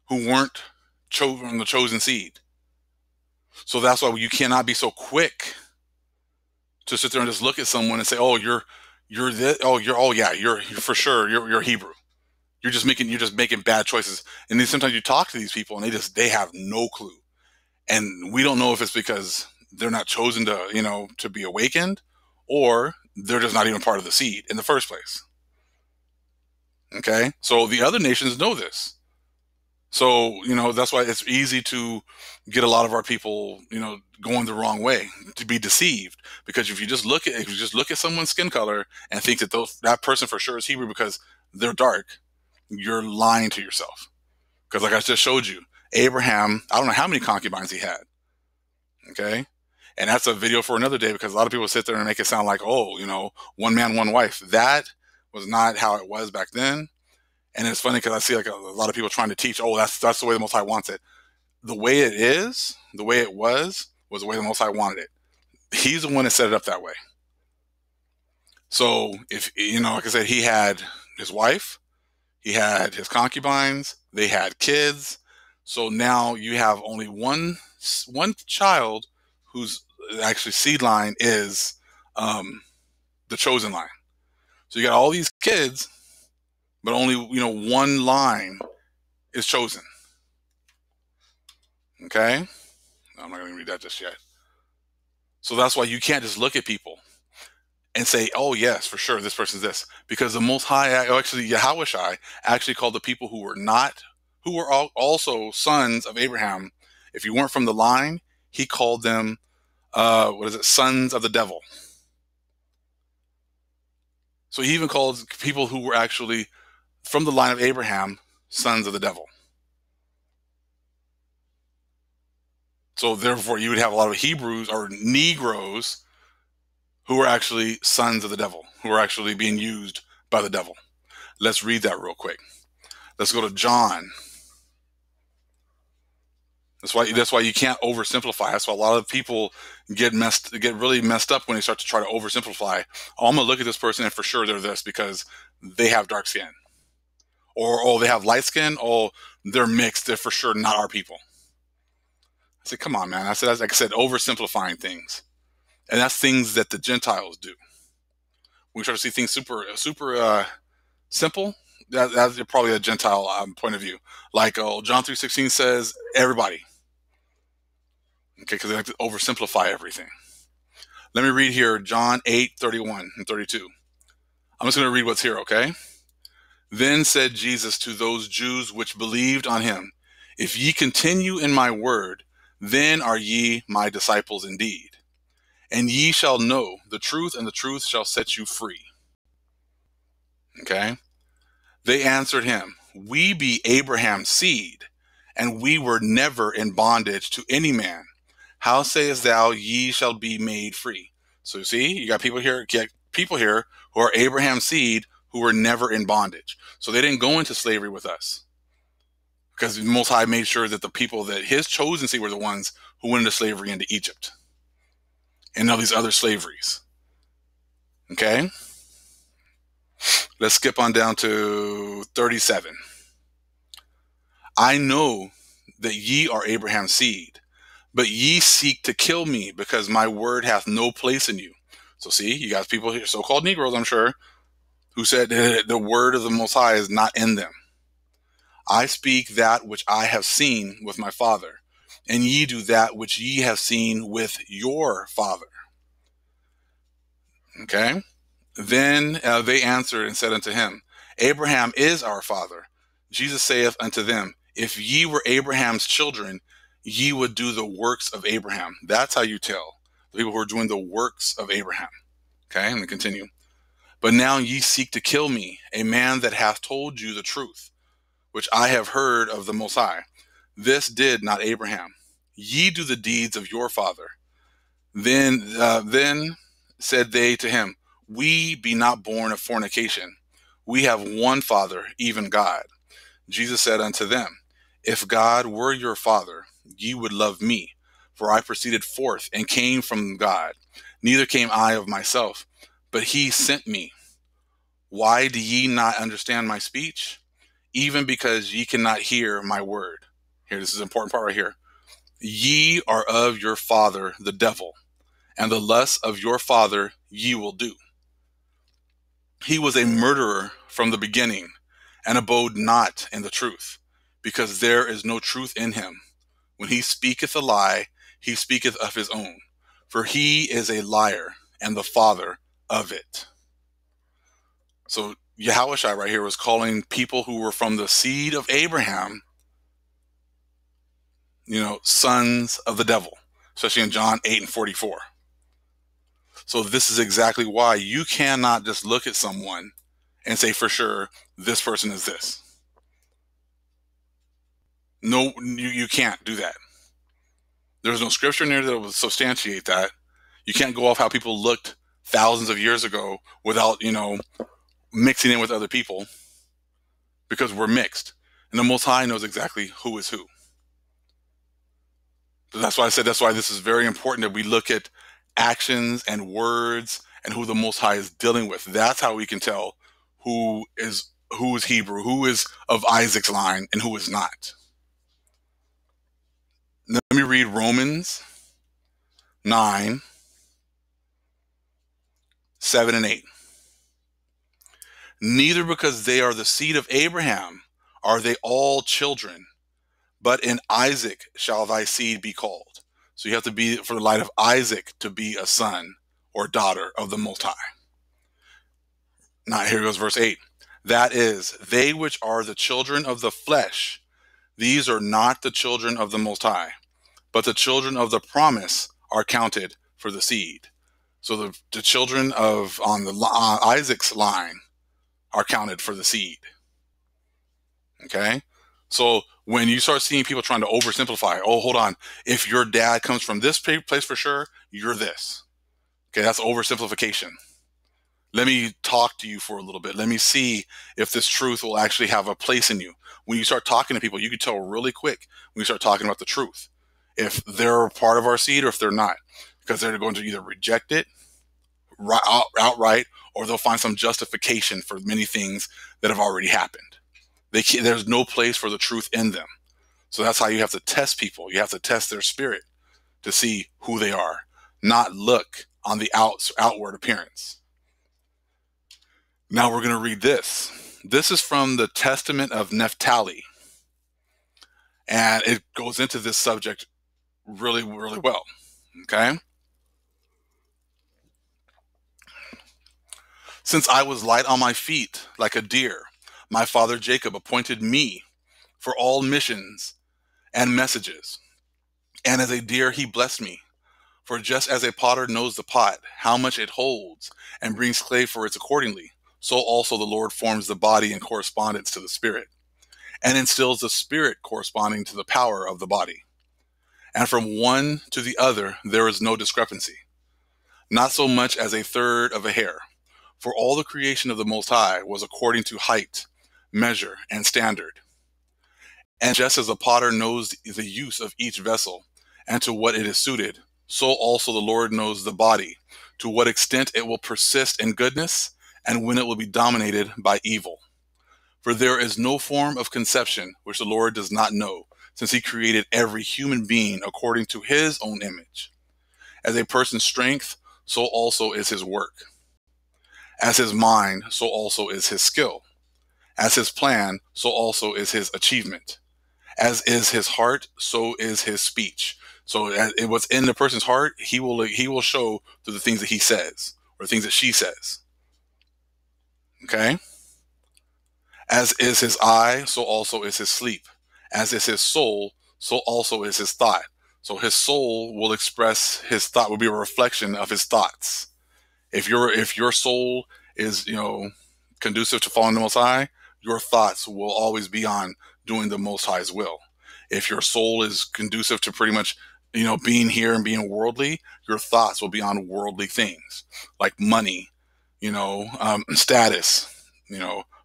who weren't from the chosen seed. So that's why you cannot be so quick to sit there and just look at someone and say, "Oh, you're this. Oh, you're for sure. You're Hebrew. You're just making bad choices." And then sometimes you talk to these people and they have no clue. And we don't know if it's because they're not chosen to be awakened, or they're just not even part of the seed in the first place. Okay, so the other nations know this. So, that's why it's easy to get a lot of our people, going the wrong way, to be deceived. Because if you just look at someone's skin color and think that that person for sure is Hebrew because they're dark, you're lying to yourself. Because like I just showed you, Abraham, I don't know how many concubines he had. Okay. And that's a video for another day, because a lot of people sit there and make it sound like, oh, one man, one wife. That was not how it was back then. And it's funny because I see like a lot of people trying to teach, oh, that's the way the Most High wants it. The way it is, the way it was the way the Most High wanted it. He's the one that set it up that way. So if, like I said, he had his wife, he had his concubines, they had kids. So now you have only one child whose actually seed line is the chosen line. So you got all these kids, but only one line is chosen. Okay, I'm not going to read that just yet. So that's why you can't just look at people and say, oh yes, for sure, this person's this, because the Most High, actually Yahushua, actually called the people who were also sons of Abraham. If you weren't from the line, he called them, sons of the devil. So he even calls people who were actually from the line of Abraham sons of the devil. So therefore, you would have a lot of Hebrews or Negroes who are actually sons of the devil, who are actually being used by the devil. Let's read that real quick. Let's go to John. That's why you can't oversimplify. That's why a lot of people get really messed up when they start to try to oversimplify. Oh, I'm gonna look at this person and for sure they're this because they have dark skin, or oh, they have light skin. Oh, they're mixed. They're for sure not our people. I said, come on, man. I said, like I said, oversimplifying things, and that's things that the Gentiles do. We try to see things super simple. That's probably a Gentile point of view. Like John 3:16 says, everybody. Okay, because they like to oversimplify everything. Let me read here John 8:31 and 32. I'm just going to read what's here, okay? Then said Jesus to those Jews which believed on him, if ye continue in my word, then are ye my disciples indeed. And ye shall know the truth, and the truth shall set you free. Okay? They answered him, we be Abraham's seed, and we were never in bondage to any man. How sayest thou, ye shall be made free? So you see, you got people here who are Abraham's seed who were never in bondage. So they didn't go into slavery with us, because the Most High made sure that the people that his chosen seed were the ones who went into slavery into Egypt and all these other slaveries. Okay? Let's skip on down to 37. I know that ye are Abraham's seed, but ye seek to kill me because my word hath no place in you. So see, you got people here, so-called Negroes, I'm sure, who said the word of the Most High is not in them. I speak that which I have seen with my father, and ye do that which ye have seen with your father. Okay? Then they answered and said unto him, Abraham is our father. Jesus saith unto them, if ye were Abraham's children, ye would do the works of Abraham. That's how you tell the people who are doing the works of Abraham. Okay, and continue. But now ye seek to kill me, a man that hath told you the truth, which I have heard of the Most High. This did not Abraham. Ye do the deeds of your father. Then said they to him, we be not born of fornication. We have one Father, even God. Jesus said unto them, if God were your Father, ye would love me, for I proceeded forth and came from God. Neither came I of myself, but he sent me. Why do ye not understand my speech? Even because ye cannot hear my word. Here, this is an important part right here. Ye are of your father, the devil, and the lusts of your father ye will do. He was a murderer from the beginning, and abode not in the truth, because there is no truth in him. When he speaketh a lie, he speaketh of his own, for he is a liar and the father of it. So Yahushua right here was calling people who were from the seed of Abraham, sons of the devil, especially in John 8:44. So this is exactly why you cannot just look at someone and say for sure this person is this. No, you can't do that. There's no scripture in there that will substantiate that. You can't go off how people looked thousands of years ago without, mixing in with other people, because we're mixed. And the Most High knows exactly who is who. So that's why I said that's why this is very important that we look at actions and words and who the Most High is dealing with. That's how we can tell who is Hebrew, who is of Isaac's line, and who is not. Let me read Romans 9, 7 and 8. Neither because they are the seed of Abraham are they all children, but in Isaac shall thy seed be called. So you have to be, for the light of Isaac, to be a son or daughter of the Most High. Now here goes verse 8. That is, they which are the children of the flesh, these are not the children of the Most High, but the children of the promise are counted for the seed. So the children of on the Isaac's line are counted for the seed. Okay? So when you start seeing people trying to oversimplify, oh, hold on, if your dad comes from this place for sure, you're this. Okay, that's oversimplification. Let me talk to you for a little bit. Let me see if this truth will actually have a place in you. When you start talking to people, you can tell really quick when you start talking about the truth, if they're part of our seed or if they're not, because they're going to either reject it outright, or they'll find some justification for many things that have already happened. There's no place for the truth in them. So that's how you have to test people. You have to test their spirit to see who they are, not look on the outward appearance. Now we're going to read this. This is from the Testament of Naphtali. And it goes into this subject really, really well. Okay? Since I was light on my feet like a deer, my father Jacob appointed me for all missions and messages. And as a deer, he blessed me. For just as a potter knows the pot, how much it holds, and brings clay for its accordingly, so also the Lord forms the body in correspondence to the spirit, and instills the spirit corresponding to the power of the body. And from one to the other there is no discrepancy, not so much as a third of a hair. For all the creation of the Most High was according to height, measure, and standard. And just as a potter knows the use of each vessel, and to what it is suited, so also the Lord knows the body, to what extent it will persist in goodness, and when it will be dominated by evil. For there is no form of conception which the Lord does not know, since he created every human being according to his own image. As a person's strength, so also is his work. As his mind, so also is his skill. As his plan, so also is his achievement. As is his heart, so is his speech. So what's in the person's heart, he will show through the things that he says or things that she says. Okay? As is his eye, so also is his sleep. As is his soul, so also is his thought. So his soul will express his thought, will be a reflection of his thoughts. If your soul is, conducive to following the Most High, your thoughts will always be on doing the Most High's will. If your soul is conducive to pretty much, being here and being worldly, your thoughts will be on worldly things like money, status,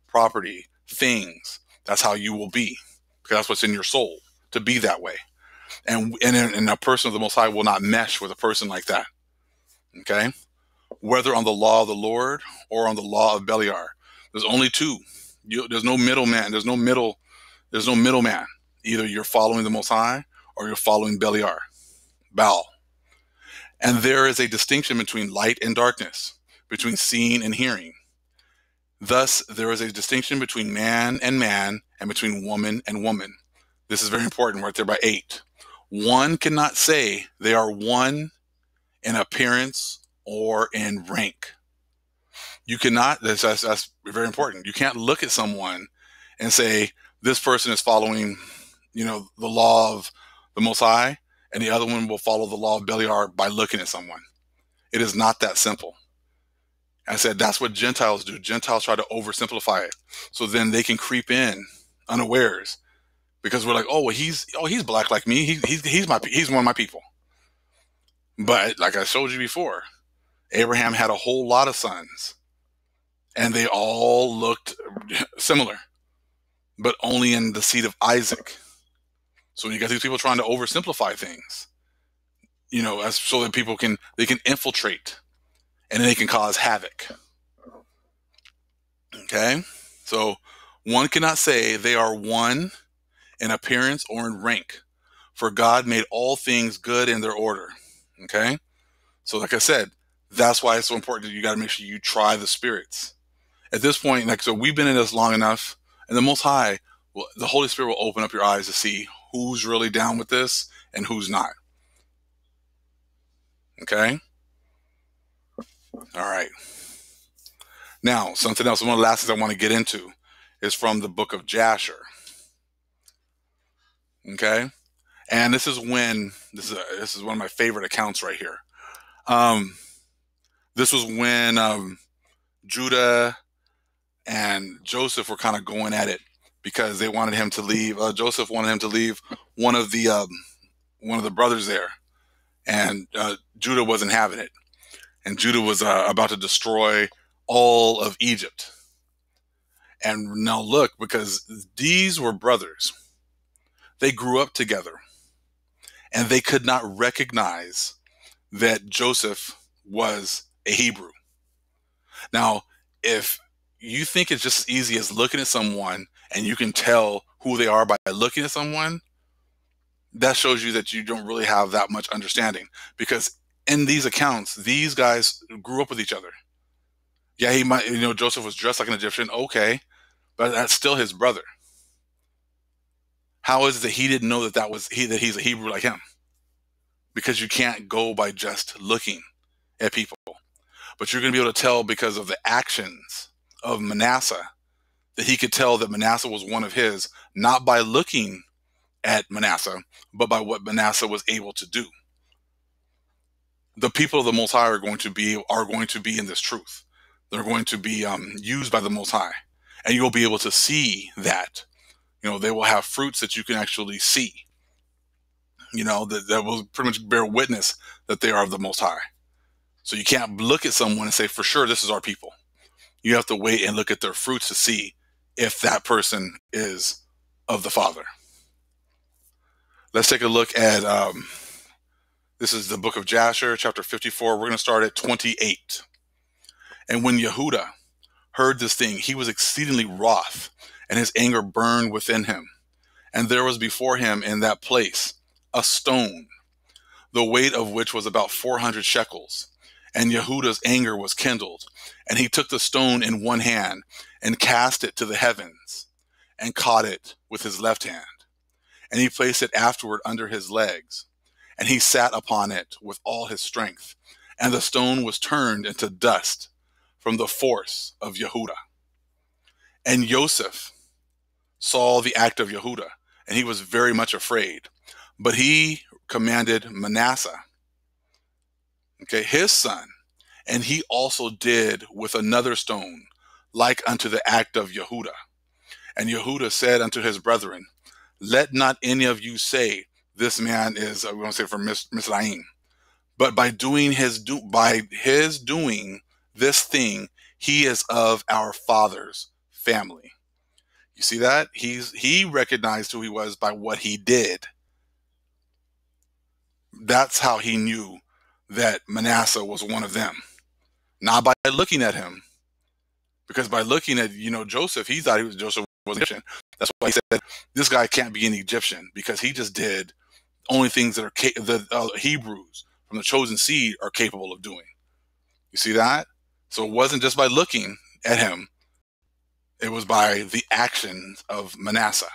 property, things. That's how you will be, because that's what's in your soul, to be that way. And a person of the Most High will not mesh with a person like that. Okay? Whether on the law of the Lord or on the law of Beliar. There's only two. There's no middleman. There's no middleman. Either you're following the Most High or you're following Beliar, Baal. And there is a distinction between light and darkness, between seeing and hearing. Thus, there is a distinction between man, and between woman and woman. This is very important right there by 8. One cannot say they are one in appearance or in rank. You cannot, that's very important. You can't look at someone and say, this person is following, the law of the Most High, and the other one will follow the law of Beliar by looking at someone. It is not that simple. I said that's what Gentiles do. Gentiles try to oversimplify it, so then they can creep in unawares, because we're like, oh, well, he's black like me. He's one of my people. But like I showed you before, Abraham had a whole lot of sons, and they all looked similar, but only in the seed of Isaac. So when you got these people trying to oversimplify things, so that people can infiltrate, and then they can cause havoc. Okay? So one cannot say they are one in appearance or in rank, for God made all things good in their order. Okay? So like I said, that's why it's so important that you got to make sure you try the spirits. At this point, like, so we've been in this long enough, and the Most High, the Holy Spirit will open up your eyes to see who's really down with this and who's not. Okay? All right. Now, something else, one of the last things I want to get into is from the book of Jasher. Okay? And this is one of my favorite accounts right here. This was when Judah and Joseph were kind of going at it because they wanted him to leave. Joseph wanted him to leave one of the brothers there, and Judah wasn't having it. And Judah was about to destroy all of Egypt. And now look, because these were brothers, they grew up together, and they could not recognize that Joseph was a Hebrew. Now, if you think it's just as easy as looking at someone and you can tell who they are by looking at someone, that shows you that you don't really have that much understanding. Because in these accounts, these guys grew up with each other. Yeah, he might, Joseph was dressed like an Egyptian, okay, but that's still his brother. How is it that he didn't know that he's a Hebrew like him? Because you can't go by just looking at people. But you're going to be able to tell because of the actions of Manasseh, that he could tell that Manasseh was one of his, not by looking at Manasseh, but by what Manasseh was able to do. The people of the Most High are going to be in this truth. They're going to be used by the Most High, and you'll be able to see that. They will have fruits that you can actually see. That will pretty much bear witness that they are of the Most High. So you can't look at someone and say, for sure, this is our people. You have to wait and look at their fruits to see if that person is of the Father. Let's take a look at, this is the book of Jasher, chapter 54. We're going to start at 28. And when Yehuda heard this thing, he was exceedingly wroth, and his anger burned within him. And there was before him in that place a stone, the weight of which was about 400 shekels. And Yehuda's anger was kindled, and he took the stone in one hand and cast it to the heavens and caught it with his left hand. And he placed it afterward under his legs, and he sat upon it with all his strength. And the stone was turned into dust from the force of Yehuda. And Joseph saw the act of Yehuda, and he was very much afraid. But he commanded Manasseh, his son, and he also did with another stone, like unto the act of Yehuda. And Yehuda said unto his brethren, let not any of you say, this man is, we want to say from Mizraim, but by his doing this thing, he is of our father's family. You see that? He recognized who he was by what he did. That's how he knew that Manasseh was one of them. Not by looking at him. Because by looking at, Joseph, he thought Joseph was Egyptian. That's why he said, this guy can't be an Egyptian, because he just did only things that the Hebrews from the chosen seed are capable of doing. You see that? So it wasn't just by looking at him. It was by the actions of Manasseh.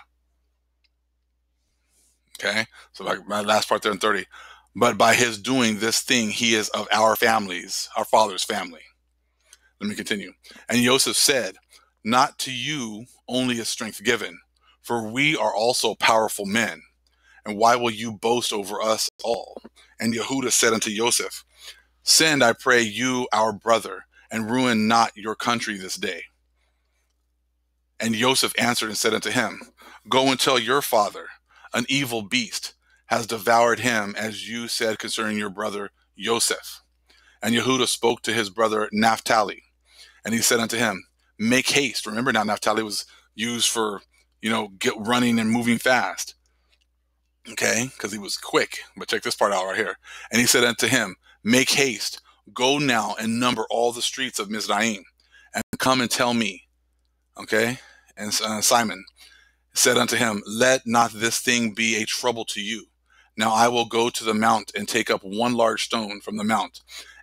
Okay? So like my last part there in 30. But by his doing this thing, he is of our families, our father's family. Let me continue. And Joseph said, not to you only is strength given, for we are also powerful men. And why will you boast over us all? And Yehuda said unto Joseph, send, I pray you, our brother, and ruin not your country this day. And Joseph answered and said unto him, go and tell your father, an evil beast has devoured him, as you said concerning your brother Joseph. And Yehuda spoke to his brother Naphtali, and he said unto him, make haste. Remember now, Naphtali was used for, get running and moving fast. Okay, because he was quick. But check this part out right here. And he said unto him, make haste, go now and number all the streets of Mizraim, and come and tell me. Okay, and Simon said unto him, let not this thing be a trouble to you, Now I will go to the mount and take up one large stone from the mount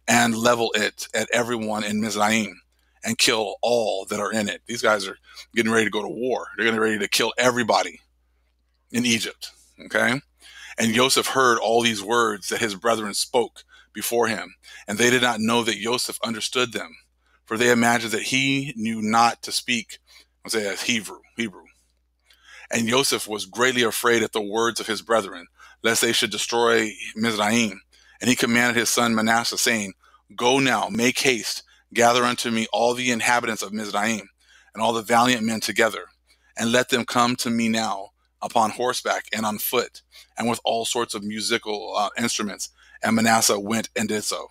and level it at everyone in Mizraim and kill all that are in it. These guys are getting ready to go to war. They're getting ready to kill everybody in Egypt. Okay. And Joseph heard all these words that his brethren spoke before him, and they did not know that Joseph understood them, for they imagined that he knew not to speak, let's say as Hebrew. And Joseph was greatly afraid at the words of his brethren, lest they should destroy Mizraim. And he commanded his son Manasseh, saying, Go now, make haste, gather unto me all the inhabitants of Mizraim, and all the valiant men together, and let them come to me now upon horseback and on foot, and with all sorts of musical instruments. And Manasseh went and did so.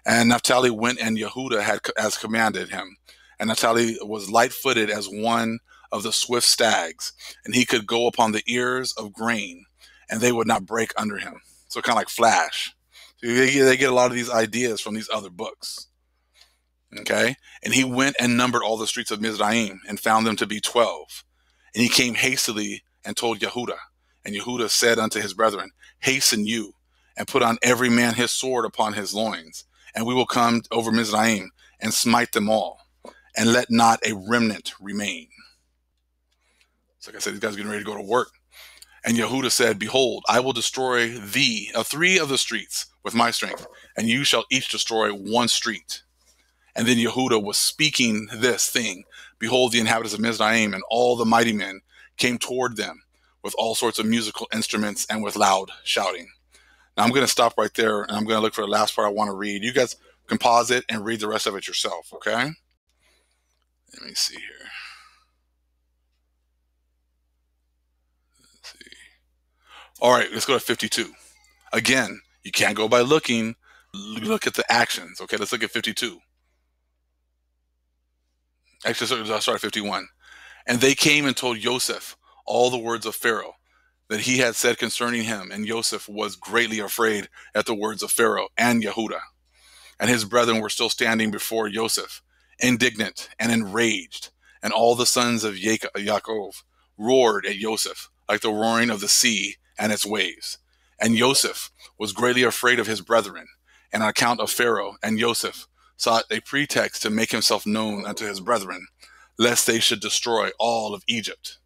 And Naphtali went, and Yehuda had as commanded him. And Naphtali was light-footed as one of the swift stags, and he could go upon the ears of grain, and they would not break under him. So kind of like Flash. So they get a lot of these ideas from these other books. Okay? And he went and numbered all the streets of Mizraim, and found them to be 12. And he came hastily and told Yehuda. And Yehuda said unto his brethren, Hasten you, and put on every man his sword upon his loins, and we will come over Mizraim, and smite them all, and let not a remnant remain. So like I said, these guys are getting ready to go to work. And Yehuda said, Behold, I will destroy thee, 3 of the streets with my strength, and you shall each destroy 1 street. And then Yehuda was speaking this thing. Behold, the inhabitants of Mizraim and all the mighty men came toward them with all sorts of musical instruments and with loud shouting. Now I'm going to stop right there, and I'm going to look for the last part I want to read. You guys can pause it and read the rest of it yourself, okay? Let me see here. Let's see. All right, let's go to 52. Again, you can't go by looking. Look at the actions, okay? Let's look at 52. Actually, I'll start at 51. And they came and told Joseph all the words of Pharaoh that he had said concerning him. And Joseph was greatly afraid at the words of Pharaoh and Yehuda. And his brethren were still standing before Joseph, indignant and enraged. And all the sons of Yaakov roared at Joseph like the roaring of the sea and its waves. And Joseph was greatly afraid of his brethren, and on account of Pharaoh and Joseph sought a pretext to make himself known unto his brethren, lest they should destroy all of Egypt.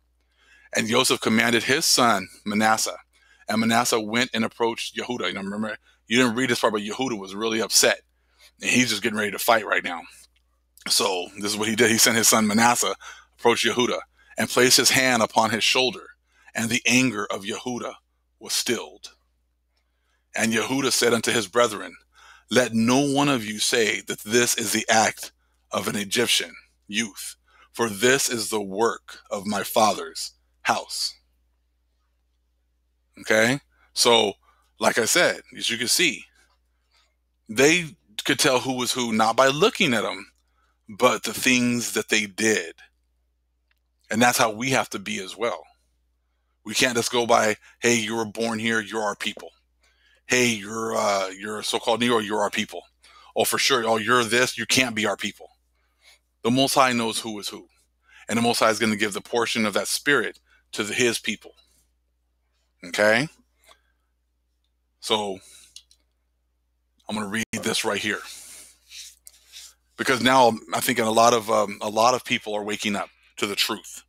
And Joseph commanded his son Manasseh, and Manasseh went and approached Yehuda. Remember, you didn't read this part, but Yehuda was really upset, and he's just getting ready to fight right now. So this is what he did. He sent his son Manasseh, approach Yehuda, and placed his hand upon his shoulder, and the anger of Yehuda was stilled. And Yehuda said unto his brethren, Let no one of you say that this is the act of an Egyptian youth, for this is the work of my father's house. Okay? So, like I said, as you can see, they could tell who was who not by looking at them, but the things that they did. And that's how we have to be as well. We can't just go by, hey, you were born here, you're our people. Hey, you're a so-called Negro, you're our people. Oh, for sure, oh, you're this, you can't be our people. The Most High knows who is who. And the Most High is going to give the portion of that spirit to his people. Okay? So, I'm going to read this right here. Because now I think a lot of people are waking up to the truth.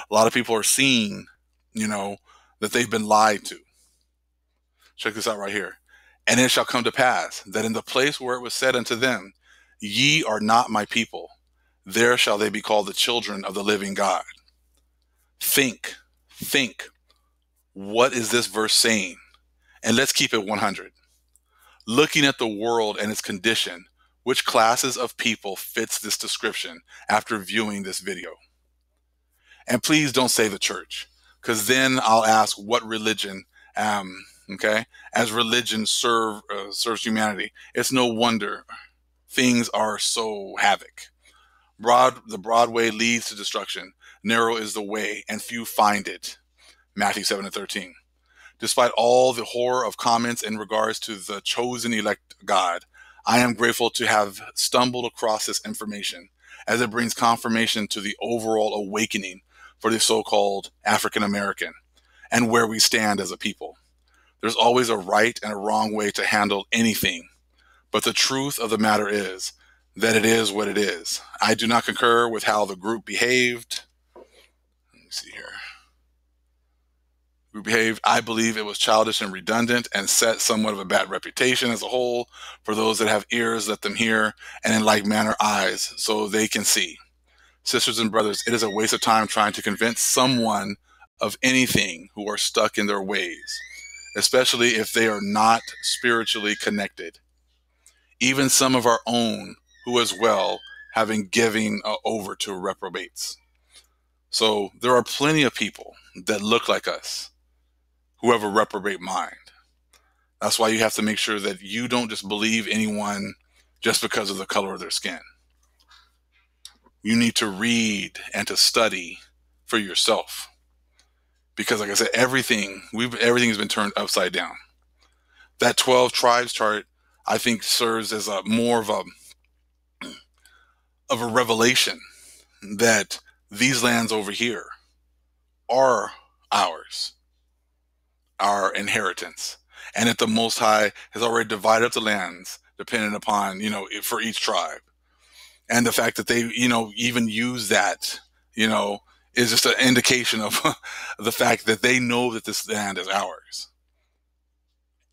A lot of people are seeing, that they've been lied to. Check this out right here. And it shall come to pass that in the place where it was said unto them, Ye are not my people, there shall they be called the children of the living God. Think, what is this verse saying? And let's keep it 100. Looking at the world and its condition, which classes of people fits this description after viewing this video? And please don't say the church, because then I'll ask what religion, as religion serves humanity. It's no wonder things are so havoc. The broad way leads to destruction. Narrow is the way, and few find it. Matthew 7:13. Despite all the horror of comments in regards to the chosen elect God, I am grateful to have stumbled across this information, as it brings confirmation to the overall awakening for the so-called African American and where we stand as a people. There's always a right and a wrong way to handle anything. But the truth of the matter is that it is what it is. I do not concur with how the group behaved. Let me see here. I believe it was childish and redundant and set somewhat of a bad reputation as a whole. For those that have ears, let them hear, and in like manner eyes, so they can see. Sisters and brothers, it is a waste of time trying to convince someone of anything who are stuck in their ways, especially if they are not spiritually connected. Even some of our own who as well have been giving over to reprobates. So there are plenty of people that look like us who have a reprobate mind. That's why you have to make sure that you don't just believe anyone just because of the color of their skin. You need to read and to study for yourself. Because like I said, everything has been turned upside down. That 12 tribes chart, I think, serves as more of a revelation that these lands over here are ours, our inheritance, and that the Most High has already divided up the lands depending upon, for each tribe. And the fact that they, even use that, is just an indication of the fact that they know that this land is ours,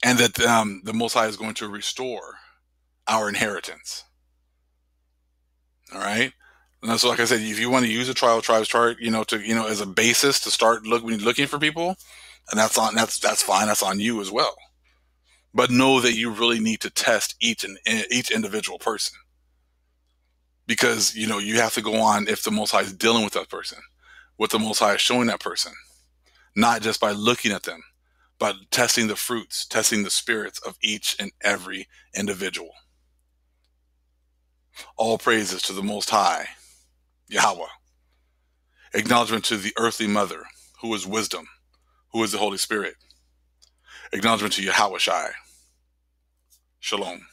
and that the Most High is going to restore our inheritance. All right. And so, like I said, if you want to use a tribes chart, as a basis to start looking for people, and that's fine. That's on you as well. But know that you really need to test each individual person, because you have to go on if the Most High is dealing with that person, what the Most High is showing that person, not just by looking at them, but testing the fruits, testing the spirits of each and every individual. All praises to the Most High, Yahweh. Acknowledgement to the earthly mother, who is wisdom, who is the Holy Spirit. Acknowledgement to Yahweh Shai. Shalom.